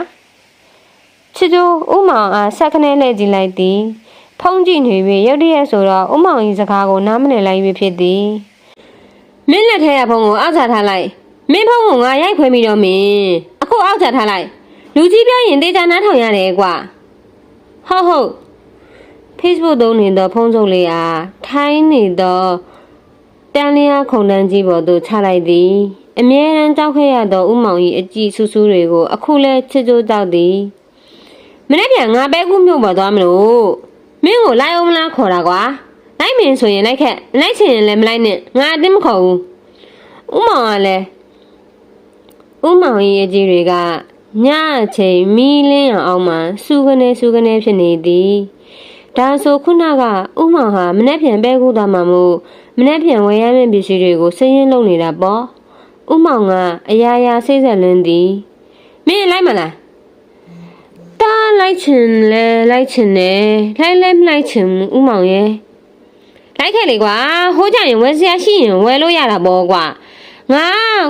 ချစ်ကျိုးဥမောင်အားဆက်ခနဲလှည့်ကြည့်လိုက်သည်ဖုံးကြည့်နေပြီရုတ်တရက်ဆိုတော့ဥမောင်ကြီးစကားကိုနားမလည်လိုက်ပြီဖြစ်သည်မင်းလက်ထဲကဖုံးကိုအောက်ချထားလိုက်မင်းဖုံးကိုငါရိုက်ခွဲမိတော့မင်းအခုအောက်ချထားလိုက်လူကြီးပြောရင်တေချာနားထောင်ရတယ်ကွာဟုတ် Facebook သုံးနေသောဖုံးစုပ်လေးအားထိုင်းနေသောတန်လျာခုံတန်းကြီးပေါ်သို့ချလိုက်သည်အမြဲတမ်းကြောက်ခဲ့ရသောဥမောင်၏အကြည့်ဆူဆူတွေကိုအခုလဲချစ်ကြိုးကြောက်သည်မနေ့ပြန်ငါပဲကူးမြို့ပေါ်သွားမလို့မင်းကိုလိုက်အောင်မလားခေါ်တာကွာလိုက်မင်းဆိုရင်လိုက်ခက်လိုက်ချင်ရင်လည်းမလိုက်နဲ့ငါအတင်းမခေါ်ဘူးဥမောင်ကလည်းဥမောင်ရဲ့အကြီးတွေကညအချိန်မီးလင်းအောင်မှစူကနေဖြစ်နေသည်ဒါဆိုခုနကဥမောင်ဟာမနေ့ပြန်ပဲကူးသွားမှမို့မနေ့ပြန်ဝယ်ရမယ့်ပစ္စည်းတွေကိုစည်ရင်းလုပ်နေတာပေါ့ဥမောင်ကအရာရာစိတ်ဆက်လင်းသည်မင်းလိုက်မလားတားလိုက်ချင်လဲလိုက်ချင်တယ်လိုက်လဲမလိုက်ချင်ဥမောင်ရဲ့လိုက်ခဲ့လေကွာဟိုးကြရင်ဝယ်စရာရှိရင်ဝယ်လို့ရတာပေါ့ကွာငါ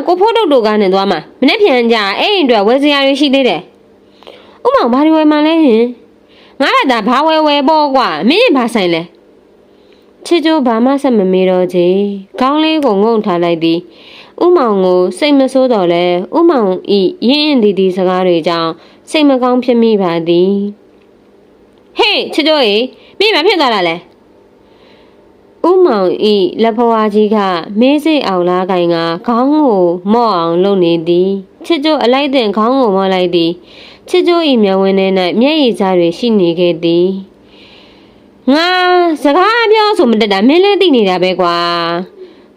ကိုဖိုးတုတ်တို့ကနေသွားမှာမနေ့ပြန်ကြအဲ့ရင်အတွက်ဝယ်စရာတွေရှိသေးတယ်ဥမောင်ဘာတွေဝယ်မှလဲဟင်ငါကဒါဘာဝယ်ပေါ့ကွာမင်းဘာဆိုင်လဲချစ်ကျိုးဘာမှဆက်မမေးတော့ချေခေါင်းလေးကိုငုံထားလိုက်သည်ဥမောင်ကိုစိတ်မဆိုးတော့လဲဥမောင်ဤရင်းဒီစကားတွေကြောင့်စိတ်မကောင်းဖြစ်မိပါသည်ဟေးချစ်ကျိုးရေမင်းဘာဖြစ်သွားတာလဲဥမောင်ဤလက်ဖွားကြီးကမေးစိတ်အောင်လားကိုင်ကခေါင်းကိုမော့အောင်လုပ်နေသည်ချစ်ကျိုးအလိုက်တင်ခေါင်းကိုမော့လိုက်သည်ချစ်ကျိုးဤမျက်ဝန်းထဲ၌မျက်ရည်စားတွေရှိနေခဲ့သည်ငါစကားပြောဆိုမတက်တာမင်းလည်းသိနေတာပဲကွာ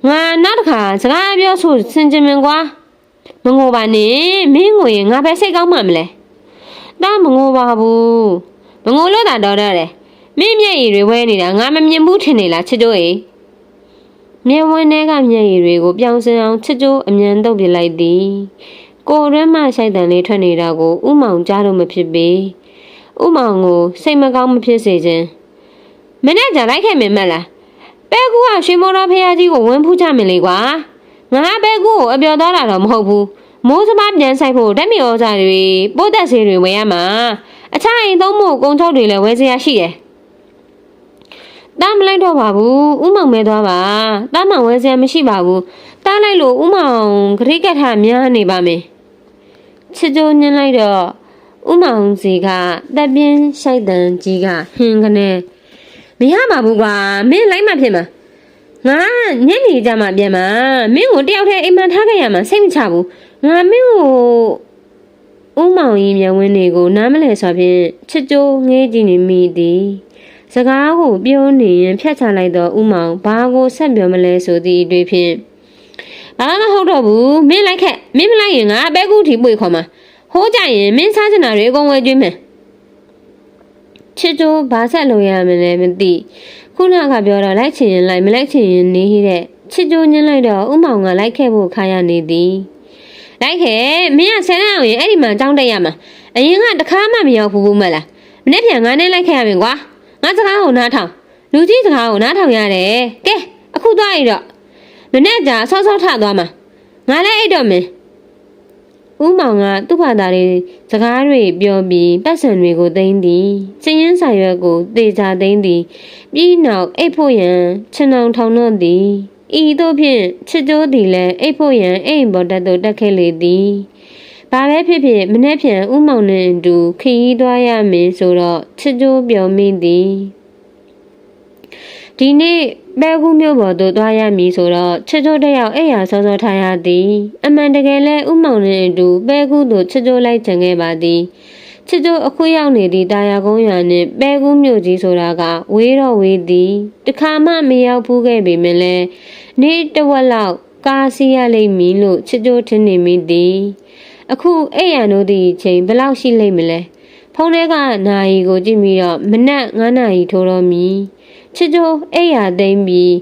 ငါနောက်တစ်ခါစကားပြောဆိုစင်ကြင်မင်ကွာမငိုပါနဲ့မင်းငိုရင်ငါပဲစိတ်ကောင်းမှမလဲတားမငိုပါဘူးမငိုလို့တာတော့တယ်မင်းမျက်ရည်တွေဝဲနေတာငါမမြင်ဘူးထင်နေလားချစ်ကျိုးရေမျက်ဝန်းထဲကမျက်ရည်တွေကိုပြောင်းစင်အောင်ချစ်ကျိုးအမြန်တုပ်ပြလိုက်သည်ကိုရမ်းမှရှိုက်တန်လေးထွက်နေတာကိုဥမောင်ကြားလို့မဖြစ်ပေဥမောင်ကိုစိတ်မကောင်းမဖြစ်စေခြင်းမနေ့ကလိုက်ခဲ့မင်းမလားပဲကူကရွှေမော်တော်ဖះကြီးကိုဝင်းဖူးချမင်းလေကွာငါပဲကူကိုအပြော်သွားတာတော့မဟုတ်ဘူးမိုးစမပြန်ဆိုင်ဖို့ဓာတ်မြေဩဇာတွေပိုးသက်ဆေးတွေဝယ်ရမှာအခြားအိမ်သုံးဖို့ကုန်ထုတ်တွေလည်းဝယ်စရာရှိတယ်တားမလိုက်တော့ပါဘူးဥမောင်မဲသွားပါတားမောင်ဝယ်စရာမရှိပါဘူးတားလိုက်လို့ဥမောင်ဂရိကထများနေပါမယ်ချစ်ကြိုးညှင်းလိုက်တော့ဥမောင်စီကတပ်ပြင်းရှိုက်တန်ကြီးကဟင်းကနေမရပါဘူးကွာမင်းလိုက်မှဖြစ်မှာငါညနေကြမှာပြန်မှာမင်းကိုတယောက်တည်းအိမ်မှာထားခဲ့ရမှာစိတ်မချဘူးငါမင်းကိုဥမောင်ကြီးမြန်ဝင်းတွေကိုနားမလဲဆိုဖြင့်ချစ်ကြိုးငေးကြည့်နေမိသည်စကားကိုပြောနေရင်ဖြတ်ချလိုက်တော့ဥမောင်ဘာကိုဆက်ပြောမလဲဆိုသည့်အတွေ့ဖြင့်ဘာမှမဟုတ်တော့ဘူးမင်းလိုက်ခက်မင်းမလိုက်ရင်ငါအပဲကူထီပွေခေါ်မှာဟိုးကြရင်မင်းစားချင်တာတွေအကုန်ဝယ်ကျွေးမယ်ချစ်ကြိုးဘာဆက်လို့ရမလဲမသိခုနကပြောတော့လိုက်ချင်ရင်လိုက်မလိုက်ချင်ရင်နေတဲ့ချစ်ကြိုးညှင်းလိုက်တော့ဥမောင်ကလိုက်ခဲ့ဖို့ခါရနေသည်လိုက်ခဲ့မင်းကဆယ်တန်းအောင်ရင်အဲ့ဒီမှာကြောင်းတက်ရမှာအရင်ကတခါမှမရောက်ဘူးမလားမနေ့ပြန်ငါနဲ့လိုက်ခဲ့ရမယ်ကွာငါစကားကိုနားထောင်လူကြီးစကားကိုနားထောင်ရတယ်ကဲအခုသွားရတော့မနေ့ကဆော့ဆော့ထသွားမှာငါလည်းအိတ်တော့မင်းဥ ဦးမောင်ကသူ့ဘာသာတွေစကားတွေပြောပြီးပတ်စံတွေကိုသိမ်းသည်စည်ရင်စာရွက်ကိုသေချာသိမ်းသည်ပြီးနောက်အိတ်ဖို့ရန်ခြံအောင်ထောင်တော့သည်ဤသို့ဖြင့်ချစ်ကြိုးသည်လည်းအိတ်ဖို့ရန်အိမ်ပေါ်တက်သို့တက်ခဲ့လေသည်ဘာပဲဖြစ်ဖြစ်မနေ့ပြန်ဦးမောင်နှင့်အတူခရီးသွားရမည်ဆိုတော့ချစ်ကြိုးပြောမိသည်ဒီနေ့ပဲကူးမြို့ပေါ်သို့သွားရမည်ဆိုတော့ချစ်ကြိုးတစ်ယောက်အိပ်ရာစောစောထားရသည်အမှန်တကယ်လဲဦးမောင်နှင့်အတူပဲကူးသို့ချစ်ကြိုးလိုက်ချင်ခဲ့ပါသည်ချစ်ကြိုးအခုရောက်နေသည့်တာယာကုန်းရွာနှင့်ပဲကူးမြို့ကြီးဆိုတာကဝေးတော့ဝေးသည်တခါမှမရောက်ဖူးခဲ့ပေမဲ့လဲနေ့တစ်ဝက်လောက်ကားစီးရလိမ့်မည်လို့ချစ်ကြိုးထင်နေမိသည်အခုအိပ်ရနိုးသည့်ချိန်ဘယ်လောက်ရှိလိမ့်မလဲဖုန်းထဲကနာရီကိုကြည့်ပြီးတော့မနက်9နာရီထိုးတော့မည်ချစ်ကြိုးအိပ်ရသိမ့်ပြီး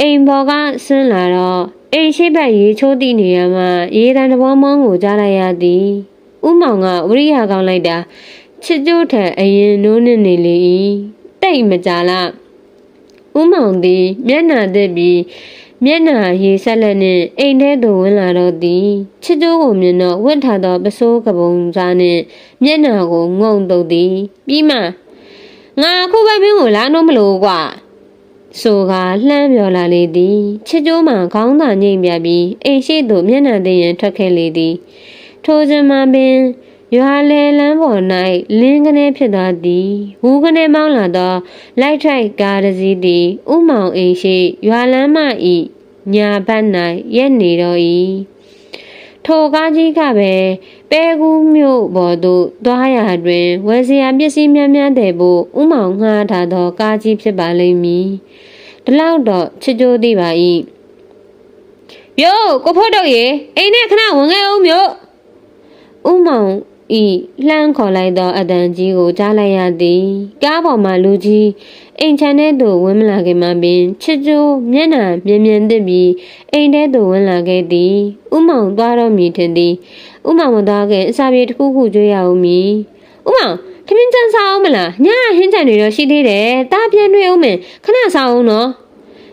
အိမ်ပေါ်ကဆင်းလာတော့အိမ်ရှိဘက်ရေချိုးသည့်နေရာမှာရေတံတဘောမောင်းကိုကြားလိုက်ရသည်ဦးမောင်ကဝရိယကောင်းလိုက်တာချစ်ကြိုးထက်အရင်နိုးနေလေ၏တိတ်မကြလားဦးမောင်သည်မျက်နှာသက်ပြီးမျက်နှာရေဆက်လက်နှင့်အိမ်ထဲသို့ဝင်လာတော့သည်ချစ်ကြိုးကိုမြင်တော့ဝတ်ထားသောပစိုးကပုံစားနှင့်မျက်နှာကိုငုံတုပ်သည်ပြီးမှငါအခုပဲမင်းကိုလာနှုံးမလို့ကွာဆိုကလှမ်းပြောလာလေသည်ချစ်ကြိုးမှခေါင်းသာငိမ့်ပြပြီးအိမ်ရှိသို့မျက်နှာသိရန်ထွက်ခဲ့လေသည်ထိုချိန်မှာပင်ရွာလေလမ်းပေါ်၌လင်းကနေဖြစ်သွားသည်ဝူကနေမောင်းလာသောလိုက်ထိုက်ကားတစ်စီးသည်ဥမောင်အိမ်ရှိရွာလမ်းမ၏ညာဘက်၌ရက်နေတော့၏ထိုကားကြီးကပဲပဲကူးမြို့ပေါ်သို့သွားရာတွင်ဝယ်စရာပစ္စည်းများများတဲ့ဖို့ဥမောင်ငှားထားသောကားကြီးဖြစ်ပါလိမ့်မည်ဒီလောက်တော့ချစ်ကြိုးသိပါ၏မြို့ကိုဖို့တော့ရေအိမ်နဲ့ခဏဝင်ခဲ့အောင်မြို့ဥမောင်ဤလှမ်းခေါ်လိုက်သောအတန်ကြီးကိုကြားလိုက်ရသည်ကားပေါ်မှလူကြီးအိမ်ချမ်းထဲသို့ဝင်မလာခင်မှပင်ချစ်ကြိုးမျက်နှာမြင်မြင်သစ်ပြီးအိမ်ထဲသို့ဝင်လာခဲ့သည်ဥမောင်သွားတော့မည်ထင်သည်ဥမောင်မသွားခင်အစာပြေတစ်ခုခုကြွေးရအောင်မည်ဥမောင်ခမင်းချမ်းစားအောင်မလားညဟင်းချန်တွေတော့ရှိသေးတယ်တားပြန်တွေ့အောင်မယ်ခဏစားအောင်နော်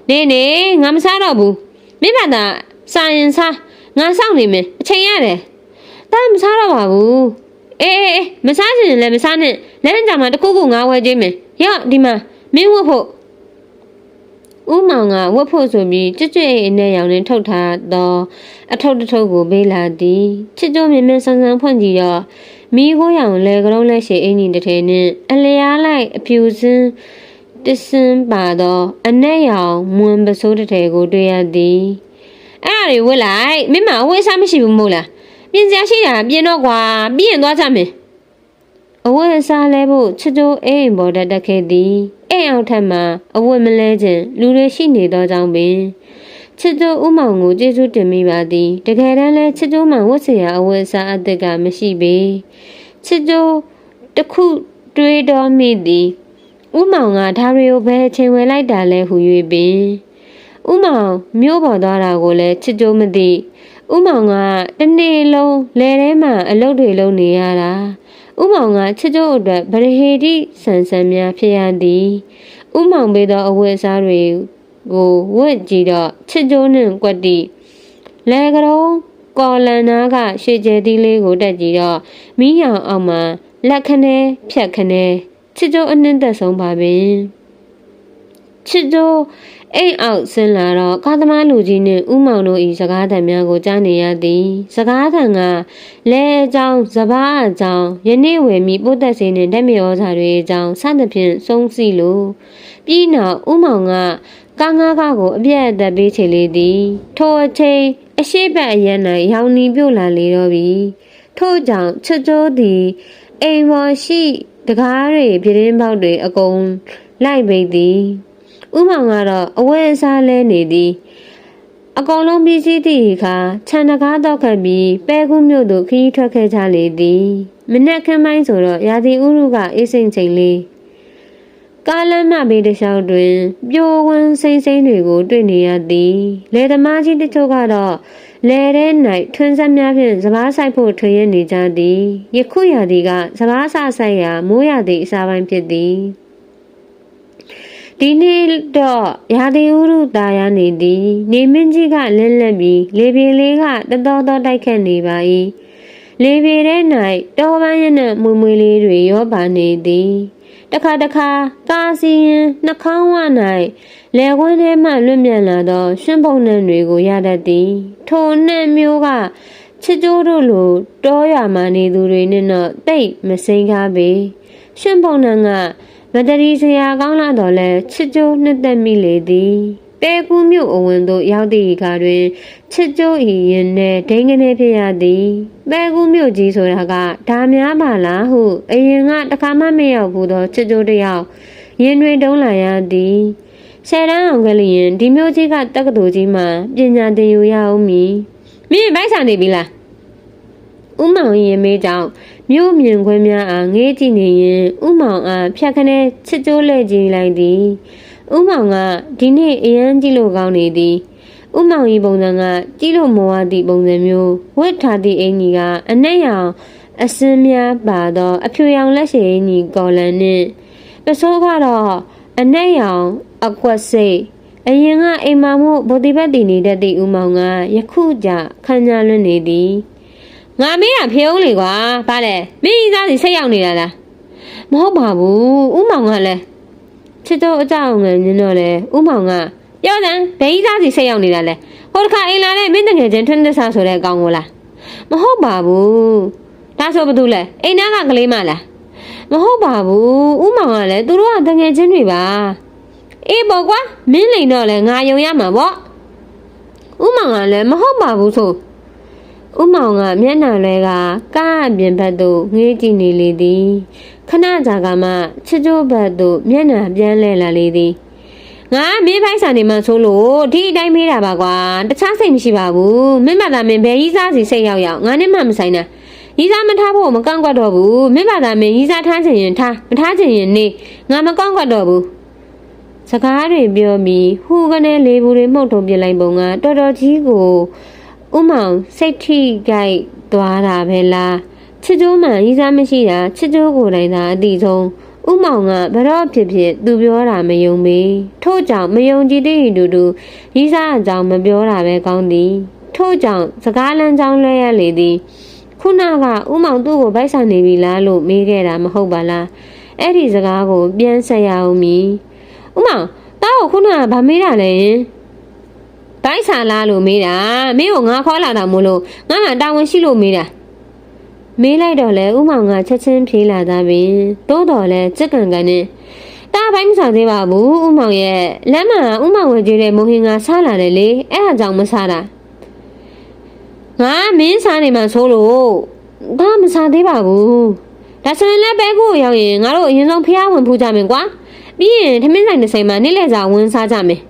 နေငါမစားတော့ဘူးမိဘသားစားရင်စားငါစောင့်နေမယ်အချိန်ရတယ်တားမစားတော့ပါဘူးအေးမစားချင်လည်းမစားနဲ့လမ်းကြမှာတခုခုငါဝယ်ကြည့်မယ်ရော့ဒီမှာမင်းဝတ်ဖို့ဦးမောင်ကဝတ်ဖို့ဆိုပြီးကြွကြွအိမ်နဲ့ရောင်နဲ့ထုတ်ထားတော့အထုပ်တစ်ထုပ်ကိုပေးလာသည်ချစ်ကြိုးမြင်မြင်ဆန်းဆန်းဖွင့်ကြည့်တော့မိခိုးရောင်လဲကလုံးလက်ရှိအင်ကြီးတစ်ထည်နဲ့အလျားလိုက်အဖြူစင်းတစင်းပါတော့အနက်ရောင်မွန်ပစိုးတစ်ထည်ကိုတွေ့ရသည်အဲ့ဒါတွေဝတ်လိုက်မင်းမအဝတ်စားမရှိဘူးမို့လားပြင်စရာရှိတာပြင်တော့ကွာပြီးရင်သွားကြမယ်အဝတ်အစားလဲဖို့ချစ်ကြိုးအိမ်ပေါ်တက်ခဲ့သည်အိမ်အောက်ထက်မှာအဝတ်မလဲခြင်းလူတွေရှိနေသောကြောင့်ပင်ချစ်ကြိုးဥမောင်ကိုကျေးဇူးတင်မိပါသည်တကယ်တမ်းလဲချစ်ကြိုးမှဝတ်စရာအဝတ်အစားအသစ်ကမရှိပေချစ်ကြိုးတစ်ခုတွေးတော်မိသည်ဥမောင်ကဒါတွေကိုဘယ်အချိန်ဝယ်လိုက်တာလဲဟူ၍ပင်ဥမောင်မြို့ပေါ်သွားတာကိုလည်းချစ်ကြိုးမသိဥမောင်ကတနေ့လုံးလယ်ထဲမှာအလုပ်တွေလုပ်နေရတာဥမောင်ကချစ်ကြိုးအတွက်ဗရဟေတိဆန်ဆန်များဖြစ်ရသည်ဥမောင်ပေးသောအဝတ်အစားတွေကိုဝတ်ကြည့်တော့ချစ်ကြိုးနှင့်ကွက်တိလဲကရုံးကော်လန်နာကရှေ့ကျဲသီးလေးကိုတက်ကြည့်တော့မီးရောင်အောက်မှာလက်ခနဲဖြတ်ခနဲချစ်ကြိုးအနှင်းသက်ဆုံးပါပင်ချစ်ကြိုးအိမ်အောက်ဆင်းလာတော့ကားသမားလူကြီးနှင့်ဥမောင်တို့၏စကားသံများကိုကြားနေရသည်စကားသံကလဲအကြောင်းစဘာအကြောင်းယနေ့ဝယ်မိပိုးသက်စေနှင့်ဓမြဩဇာတွေအကြောင်းစသဖြင့်ဆုံးစီလိုပြီးနောက်ဥမောင်ကကားငါးကားကိုအပြည့်အသက်ပေးချေလေသည်ထိုအချိန်အရှိတ်အရန်၌ရောင်နီပြုတ်လာလေတော့ပြီထို့ကြောင့်ချစ်ကြိုးသည်အိမ်ပေါ်ရှိတကားတွေပြတင်းပေါက်တွေအကုန်လိုက်ပိတ်သည်ဥမောင်ကတော့အဝဲအစားလဲနေသည်အကောင်လုံးပြီးစီးသည့်အခါခြံတကားတော့ခတ်ပြီးပဲကူးမြို့သို့ခရီးထွက်ခဲ့ကြလေသည်မနက်ခင်းပိုင်းဆိုတော့ရာသီဥတုကအေးစိမ့်ချိန်လေးကားလမ်းမဘေးတစ်လျှောက်တွင်ပြိုဝန်းစိမ့်စိမ့်တွေကိုတွေ့နေရသည်လယ်သမားကြီးတချို့ကတော့လယ်ထဲ၌ထွန်းဆက်များဖြင့်စပားဆိုင်ဖို့ထွေရနေကြသည်ယခုရာသီကစပားဆဆိုင်ရာမိုးရာသီအစာပိုင်းဖြစ်သည်ဒီနေ့တော့ရာသီဥတုသားရနေသည်နေမင်းကြီးကလင်းလက်ပြီးလေပြေလေးကတတော်တော်တိုက်ခတ်နေပါ၏ လေပြေထဲ၌တောပန်းရနှံ့မွေမွေလေးတွေရောပါနေသည်တခါကာစီရင်နှာခေါင်းဝ၌လယ်ကွင်းထဲမှလွင့်မြတ်လာသောရွှင်ပုံနှံတွေကိုရတတ်သည်ထိုနှံမျိုးကချစ်ကြိုးတို့လိုတောရွာမှနေသူတွေနဲ့တော့တိတ်မစိမ်းကားပေရွှင်ပုံနှံကမတရီစရာကောင်းလာတော့လဲချစ်ကြိုးနှစ်သက်မိလေသည်တဲကူးမြို့အဝင်သို့ရောက်သည့်အခါတွင်ချစ်ကြိုးဤရင်နှင့်ဒိန်းကနေဖြစ်ရသည်တဲကူးမြို့ကြီးဆိုတာကဒါများပါလားဟုအရင်ကတခါမှမရောက်ဘူးသောချစ်ကြိုးတစ်ယောက်ရင်တွင်တုံးလာရသည်ဆယ်တန်းအောင်ကလေးရင်ဒီမြို့ကြီးကတက္ကသိုလ်ကြီးမှာပညာသင်ယူရအောင်မည်မင်းဘိုက်ဆောင်နေပြီလားဦးမောင်ရင်မေးကြောင့်မြို့မြင်ခွင့်များအားငေးကြည့်နေရင်ဦးမောင်အားဖြတ်ခနဲချစ်ကြိုးလဲကြည့်လိုက်သည်ဦးမောင်ကဒီနေ့အရန်ကြည့်လို့ကောင်းနေသည်ဦးမောင်ဤပုံစံကကြည့်လို့မဝသည့်ပုံစံမျိုးဝတ်ထားသည့်အင်ကြီးကအနက်ရောင်အစင်းများပါသောအဖြူရောင်လက်ရှိအင်ကြီးကော်လန်နှင့်ပစိုးကတော့အနက်ရောင်အကွက်စိတ်အရင်ကအိမ်မှာမို့ဗော်ဒီဘက်တည်နေတတ်သည့်ဦးမောင်ကယခုကြခန်းညာလွတ်နေသည်ငါမေးတာဖေအောင်လေကွာဗါလဲမင်းကြီးသားစီစိတ်ရောက်နေတာလားမဟုတ်ပါဘူးဦးမောင်ကလည်းချစ်တော့အကြောင်းငယ်ညင်းတော့လေဦးမောင်ကပြောစမ်းဘယ်ကြီးသားစီစိတ်ရောက်နေတာလဲဟိုတစ်ခါအိမ်လာတဲ့မင်းတငယ်ချင်းထွန်းသစ္စာဆိုတဲ့အကောင်ကိုလားမဟုတ်ပါဘူးဒါဆိုဘာလို့လဲအိမ်နာကကလေးမလားမဟုတ်ပါဘူးဦးမောင်ကလည်းသူတို့ကတငယ်ချင်းတွေပါအေးပေါ့ကွာမင်းလိန်တော့လဲငါယုံရမှာပေါ့ဦးမောင်ကလည်းမဟုတ်ပါဘူးဆိုဦးမောင်ကမျက်နှာလဲကကားအပြင်ဘက်သို့ငေးကြည့်နေလေသည်ခဏကြာကမှချစ်ကြိုးဘက်သို့မျက်နှာပြန်လဲလာလေသည်ငါမင်းဖိုက်ဆန်နေမှဆိုလို့ဒီအတိုင်းမေးတာပါကွာတခြားစိတ်မရှိပါဘူးမင်းမသာမင်းဘယ်ကြီးစားစီစိတ်ရောက်ငါနဲ့မှမဆိုင်တာကြီးစားမထားဖို့မကောင်းကွက်တော့ဘူးမင်းမသာမင်းကြီးစားထားချင်ရင်ထားမထားချင်ရင်နေငါမကောင်းကွက်တော့ဘူးစကားတွေပြောပြီးဟူကနေလေးဘူးတွေမှုတ်ထုံပြလိုက်ပုံကတော်တော်ကြီးကိုဦးမောင်စိတ်ထိကြိုက်သွားတာပဲလားချစ်ကြိုးမှကြီးစားမရှိတာချစ်ကြိုးကိုယ်တိုင်သာအတိဆုံးဦးမောင်ကဘရော့ဖြစ်ဖြစ်သူပြောတာမယုံပေထို့ကြောင့်မယုံကြည်တဲ့တူကြီးစားအကြောင်းမပြောတာပဲကောင်းသည်ထို့ကြောင့်စကားလမ်းကြောင်းလွှဲရလေသည်ခုနကဦးမောင်သူ့ကိုဗိုက်ဆန်နေပြီလားလို့မေးခဲ့တာမဟုတ်ပါလားအဲ့ဒီစကားကိုပြန်ဆက်ရအောင်မီဦးမောင်တောက်ခုနကဗာမေးတာလဲဗိုက်ဆန်လားလို့မေးတာမင်းကိုငါခေါ်လာတာမို့လို့ငါတာဝန်ရှိလို့မေးတာမေးလိုက်တော့လဲဦးမောင်ကချက်ချင်းဖြေးလာသားပင်တိုးတော်လဲကြက်ကန်ကန်နဲ့တာဘိုင်းမစားသေးပါဘူးဦးမောင်ရဲ့လမ်းမှာဦးမောင်ဝယ်ကြတဲ့မုံဟင်ကစားလာတယ်လေအဲ့ဒါကြောင့်မစားတာငါမင်းစားနေမှဆိုလို့ဒါမစားသေးပါဘူးဒါဆိုရင်လည်းပဲကိုရောက်ရင်ငါတို့အရင်ဆုံးဖျားဝင်ဖူးကြမယ်ကွာပြီးရင်ထမင်းဆိုင်တစ်ဆိုင်မှာနေ့လည်စာဝင်စားကြမယ်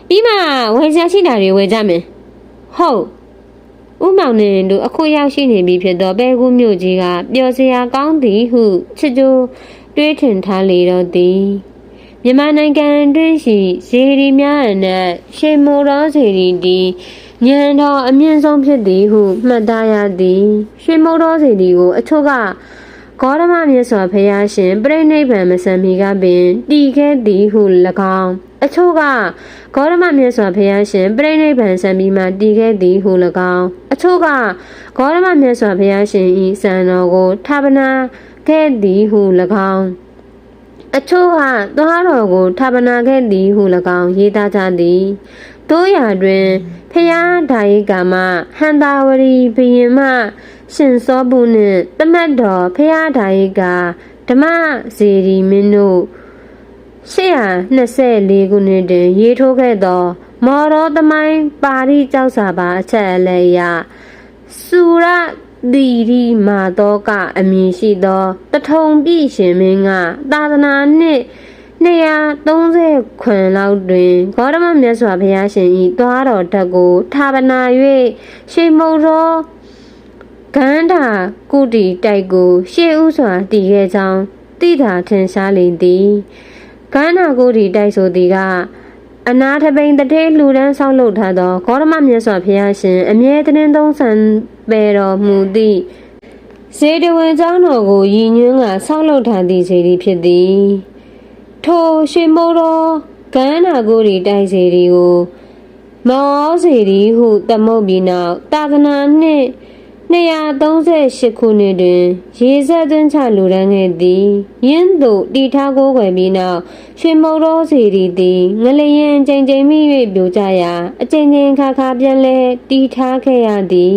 ပြီးမှဝယ်စရာရှိတာတွေဝယ်ကြမယ်ဟုတ်ဦးမောင်နဲ့တို့အခုရောက်ရှိနေပြီဖြစ်သောပဲကူးမြို့ကြီးကပျော်စရာကောင်းသည်ဟုချစ်ကြိုးတွေးထင်ထားလေတော့သည်မြန်မာနိုင်ငံတွင်ရှိဇေဒီများအနက်ရှေမိုတော်ဇေဒီတီညံတော်အမြင့်ဆုံးဖြစ်သည်ဟုမှတ်သားရသည်ရှေမိုတော်ဇေဒီကိုအချို့ကဂေါရမမြတ်စွာဘုရားရှင်ပြိဋိဘံမဆံမီကပင်တည်ခဲ့သည်ဟု၎င်းအချို့ကဂေါရမမြတ်စွာဘုရားရှင်ပြိဋိဘံဆံမီမှတည်ခဲ့သည်ဟု၎င်းအချို့ကဂေါရမမြတ်စွာဘုရားရှင်ဤစံတော်ကိုထာပနာခဲ့သည်ဟု၎င်းအချို့ကသွားတော်ကိုထာပနာခဲ့သည်ဟု၎င်းရေးသားကြသည်တို့ရာတွင်ဖျားဓာယိကာမဟန္တာဝရီဘုရင်မရှင်စောပုနှင့်တမတ်တော်ဖျားဓာယိကာဓမ္မဇေဒီမင်းတို့824ခုနှစ်တွင်ရေးထိုးခဲ့သောမော်တော်သမိုင်းပါဠိကျောက်စာပါအချက်အလက်အရစုရတိရိမာတောကအမည်ရှိသောတထုံပြည့်ရှင်မင်းကသာသနာနှစ်230ခွန်လောက်တွင်ဂေါတမမြတ်စွာဘုရားရှင်၏သွားတော်ဓာတ်ကိုထာပနာ၍ရှေမုတ်သောဂန္ဓာကုတီတိုက်ကိုရှေးဥစွာတည်ခဲ့ကြောင်းသိတာထင်ရှားလေသည်ဂန္ဓာကုတီတိုက်ဆိုသည်ကအနာထပိန်တထေးလှူဒန်းဆောက်လုပ်ထားသောဂေါတမမြတ်စွာဘုရားရှင်အမြဲတမ်းသုံးဆံပေတော်မူသည့်ဇေတဝန်ကျောင်းတော်ကိုရည်ညွှန်းကဆောက်လုပ်ထားသည့်ဇေဒီဖြစ်သည်ထိုရှေမိုးတော်ဂန္ဓာကုတီတိုက်ဇေဒီကိုမောဇေဒီဟုသမုတ်ပြီးနောက်သာသနာနှင့် 238ခုနှစ်တွင်ရေဆက်သွင်းချလူရန်ခဲ့သည်ယင်းသို့တီထားကိုးကွယ်ပြီးနောက်ရွှေမုတ်တော်စီရီသည်ငလျင်ချိန်ချိန်မိ၍ပြိုကျရာအချိန်ချင်းခါခါပြန်လဲတီထားခဲ့ရသည်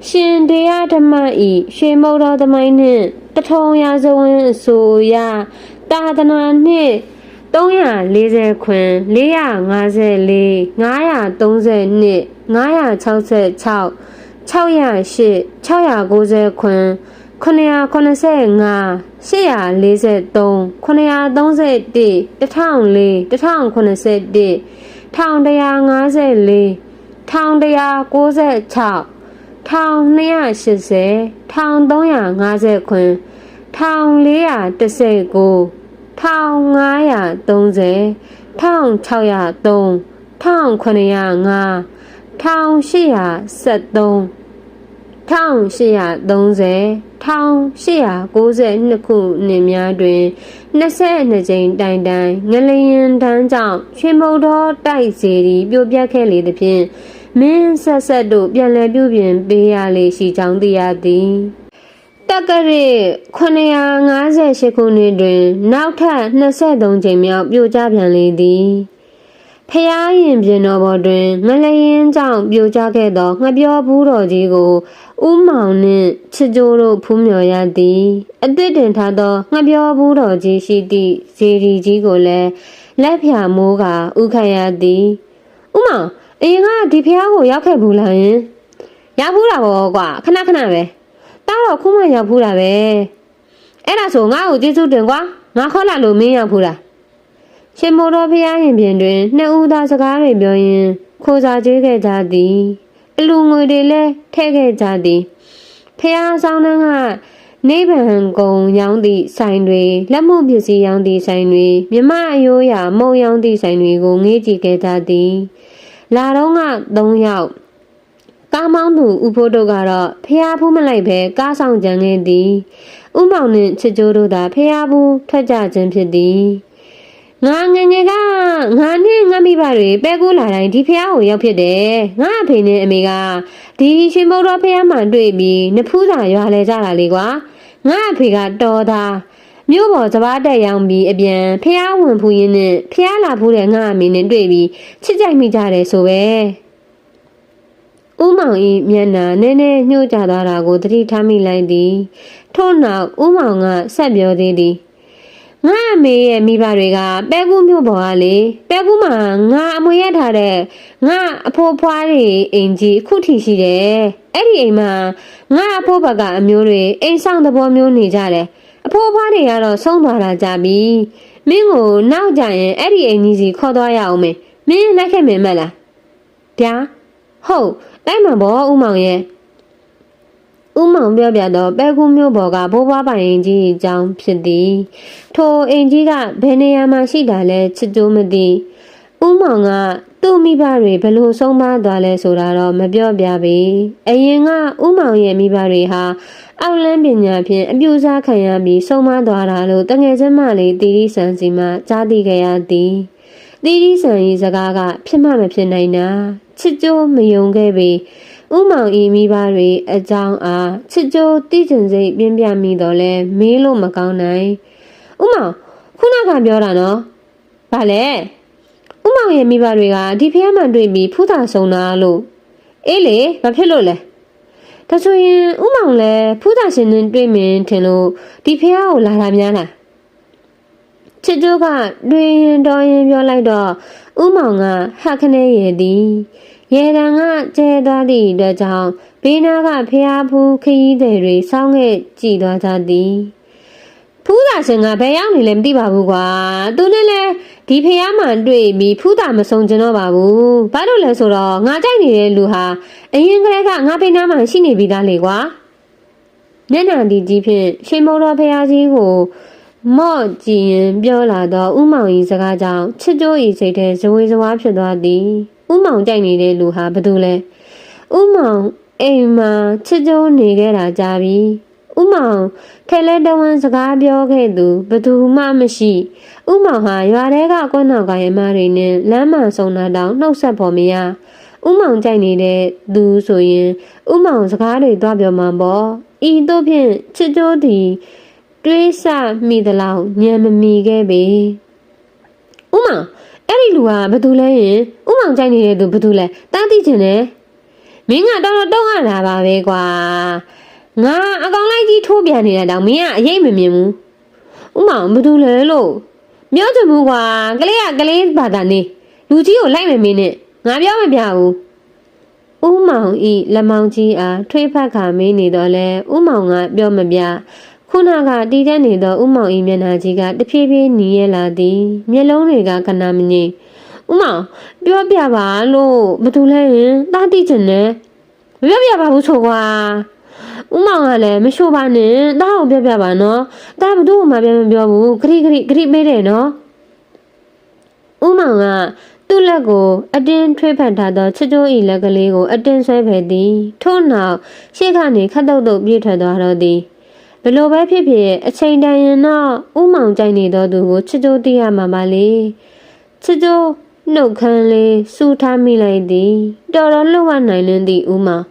ရှင်တရားဓမ္မဤရွှေမုတ်တော်သမိုင်းနှင့်တထုံရာဇဝင်အဆိုအရတာသနာနှင့်340ခွင်454 532 566 608 690ခွင်985 843 931 1004 1081 1154 1196 1280 1350ခွင်1419 1530 1603 1905 1873 1830 1892ခုနှစ်များတွင်22ကြိမ်တိုင်တိုင်ငလျင်တန်းကြောင့်ရွှေမုတ်တော်တိုက်စီရီပြိုပြတ်ခဲ့လေသဖြင့်မင်းဆက်ဆက်တို့ပြန်လည်ပြုပြင်ပေးရလေရှိကြောင်းသိရသည်တက္ကရာ958ခုနှစ်တွင်နောက်ထပ်23ကြိမ်မြောက်ပြိုကျပြန်လေသည်ဖျားရင်ပြင်တော်ပေါ်တွင်ငလျင်ကြောင့်ပြိုကျခဲ့သောငှက်ပြောဘူးတော်ကြီးကိုဦးမောင်နှင့်ချစ်ကြိုးတို့ဖူးမြော်ရသည်အသစ်တင်ထားသောငှက်ပြောဘူးတော်ကြီးရှိသည့်ဇေဒီကြီးကိုလည်းလက်ဖြာမိုးကဥခတ်ရသည်ဦးမောင်အရင်ကဒီဖျားကိုရောက်ခဲ့ဘူးလားယင်ရောက်ဘူးတာပေါ့ကွာခဏခဏပဲတားတော့ခုမှရောက်ဘူးတာပဲအဲ့ဒါဆိုငါ့ကိုကျေးဇူးတင်ကွာငါခေါ်လာလို့မင်းရောက်ဘူးလားရှင်မိုးတော်ဖျားရင်ပြင်တွင်နှစ်ဦးသားစကားတွေပြောရင်းခိုးစားကြွေးခဲ့ကြသည်အလူငွေတွေလည်းထည့်ခဲ့ကြသည်ဖျားဆောင်နှန်းကနိဗ္ဗာန်ကုံရောင်းသည့်ဆိုင်တွေလက်မှုပစ္စည်းရောင်းသည့်ဆိုင်တွေမြမအယိုးရာမုံရောင်းသည့်ဆိုင်တွေကိုငေးကြည့်ခဲ့ကြသည်လာတော့က3ယောက်ကားမောင်းသူဦးဖိုးတို့ကတော့ဖျားဖူးမလိုက်ပဲကားဆောင်ကြံခဲ့သည်ဥမောင်နှင့်ချစ်ကြိုးတို့သာဖျားဖူးထွက်ကြခြင်းဖြစ်သည်ငါငငယ်ကငါနဲ့ငါမိဘတွေပဲကူးလာတိုင်းဒီဖះကိုရောက်ဖြစ်တယ်ငါအဖေနဲ့အမေကဒီရွှေမုတ်တော်ဖះမှတွေ့ပြီးနဖူးစာရွာလဲကြတာလေကွာငါအဖေကတော်သားမြို့ပေါ်စပားတက်ရောင်းပြီးအပြန်ဖះဝင်ဖူးရင်းနဲ့ဖះလာဖူးတဲ့ငါအမေနဲ့တွေ့ပြီးချစ်ကြိုက်မိကြတယ်ဆိုပဲဦးမောင်ဤမျက်နှာနည်းနည်းညှို့ကျသွားတာကိုသတိထားမိလိုက်သည်ထို့နောက်ဦးမောင်ကဆက်ပြောသေးသည်ငါအမေရဲ့မိဘတွေကပဲကူးမြို့ပေါ်ကလေပဲကူးမှာငါအမွေရထားတဲ့ငါအဖိုးဖွားတွေအိမ်ကြီးအခုထိရှိတယ်အဲ့ဒီအိမ်မှာငါအဖိုးဘကအမျိုးတွေအိမ်ဆောင်သဘောမျိုးနေကြတယ်အဖိုးဖွားတွေကတော့ဆုံးသွားတာကြပြီမင်းကိုနောက်ကြရင်အဲ့ဒီအိမ်ကြီးစီခေါ်သွားရအောင်မင်းလိုက်ခဲ့မင်းမလားဗျာဟုတ်တိုက်မှာဘောဦးမောင်ရဲ့ဦးမောင်ပြောပြတော့ပဲကူးမျိုးပေါ်ကဘိုးဘွားပိုင်အိမ်ကြီးအကြောင်းဖြစ်သည်ထိုအိမ်ကြီးကဘယ်နေရာမှာရှိတာလဲချစ်ကြိုးမသိဦးမောင်ကသူ့မိဘတွေဘလို့ဆုံးမသွားလဲဆိုတာတော့မပြောပြပေအရင်ကဦးမောင်ရဲ့မိဘတွေဟာအောက်လန်းပညာဖြင့်အပြူစားခံရပြီးဆုံးမသွားတာလို့တငယ်ချင်းမလေးတီတီဆန်စီမှကြားသိခဲ့ရသည်တီတီဆန်ရဲ့စကားကဖြစ်မှမဖြစ်နိုင်တာချစ်ကြိုးမယုံခဲ့ပေဥမောင်ဤမိဘတွေအကြောင်းအားချစ်ကြိုးတိကျင်စိတ်ပြင်းပြမိတော့လဲမေးလို့မကောင်းနိုင်ဥမောင်ခုနကပြောတာနော်ဘာလဲဥမောင်ရဲ့မိဘတွေကဒီဖះမှန်တွေ့ပြီးဖူးတာဆုံးတာလို့အေးလေဘာဖြစ်လို့လဲဒါဆိုရင်ဥမောင်လည်းဖူးတာရှင်နဲ့တွေ့မင်းထင်လို့ဒီဖះကိုလာတာများလားချစ်ကြိုးကတွင်တော်ရင်ပြောလိုက်တော့ဥမောင်ကဟက်ခနဲ့ရည်သည်ရေတံကကျဲသွားသည့်အတွက်ကြောင့်ဘေးနာကဖျားဖူးခရီးသည်တွေစောင်းခဲ့ကြည်သွားကြသည်ဖူးသာရှင်ကဘယ်ရောက်နေလဲမသိပါဘူးကွာသူနဲ့လဲဒီဖျားမှတွေ့ပြီးဖူးသာမဆုံးကျင်တော့ပါဘူးဘာလို့လဲဆိုတော့ငါကြိုက်နေတဲ့လူဟာအရင်ကတည်းကငါဘေးနာမှရှိနေပြီးသားလေကွာမျက်နှာဒီကြီးဖြင့်ရှင်မောတော်ဖျားကြီးကိုမော့ကြည်ရင်ပြောလာတော့ဥမောင်ကြီးစကားကြောင့်ချစ်ကြိုးဤစိတ်ထဲဇဝေဇဝါဖြစ်သွားသည်ဥမောင်ကြိုက်နေတဲ့လူဟာဘယ်သူလဲဥမောင်အိမ်မှာချစ်ကြိုးနေခဲ့တာကြာပြီဥမောင်ထဲလဲတဝန်းစကားပြောခဲ့သူဘယ်သူမှမရှိဥမောင်ဟာရွာထဲကကွန်းနောက်ကရမတွေနဲ့လမ်းမဆုံတာတောင်နှုတ်ဆက်ဖို့မရဥ ဥမောင်ကြိုက်နေတဲ့သူဆိုရင်ဥမောင်စကားတွေသွားပြောမှာပေါ့ဤတို့ဖြင့်ချစ်ကြိုးသည်တွေးဆမိသလောက်ညံမမီခဲ့ပေဥမောင်အဲ့ဒီလူကဘာတူလဲရင်ဥမောင်ကြိုက်နေတဲ့သူဘာတူလဲတားသိချင်တယ်မင်းကတော်တော်တုံးရတာပါပဲကွာငါအကောင်လိုက်ကြီးထိုးပြန်နေတာတောင်မင်းကအရေးမမြင်ဘူးဥမောင်ဘာတူလဲလို့ပြောချင်ဘူးကွာကလေးကကလေးဘာသာနေလူကြီးကိုလိုက်မမင်းနဲ့ငါပြောမပြဘူးဥမောင်ဤလက်မောင်ကြီးအားထွေးဖက်ခါမင်းနေတော့လဲဥမောင်ကပြောမပြခုနကတီးတဲ့နေတော့ဥမောင်ဤမျက်နှာကြီးကတဖြည်းဖြည်းနီးရလာသည်မျက်လုံးတွေကခဏမငြိမ်ဥမောင်ပြောပြပါလို့ဘာတူလဲရင်တားတိချင်တယ်မပြောပြပါဘူးဆိုကွာဥမောင်ကလည်းမရှိုးပါနဲ့တားကိုပြောပြပါနော်တားဘသူ့ကိုမှပြန်မပြောဘူးခရီပေးတယ်နော်ဥမောင်ကသူ့လက်ကိုအတင်းထွေးဖက်ထားသောချစ်ကြိုးဤလက်ကလေးကိုအတင်းဆွဲဖယ်သည်ထို့နောက်ရှေ့ကနေခတ်တုတ်တုတ်ပြေးထွက်သွားတော့သည်ဘလို့ပဲဖြစ်ဖြစ်အချိန်တန်ရင်တော့ဥမောင်ကြိုက်နေတော့သူကိုချစ်ကြိုးသိရမှာပါလေချစ်ကြိုးနှုတ်ခမ်းလေးစူထားမိလိုက်သည်တော်တော်လှုပ်ဝနိုင်လင်းသည့်ဥမောင်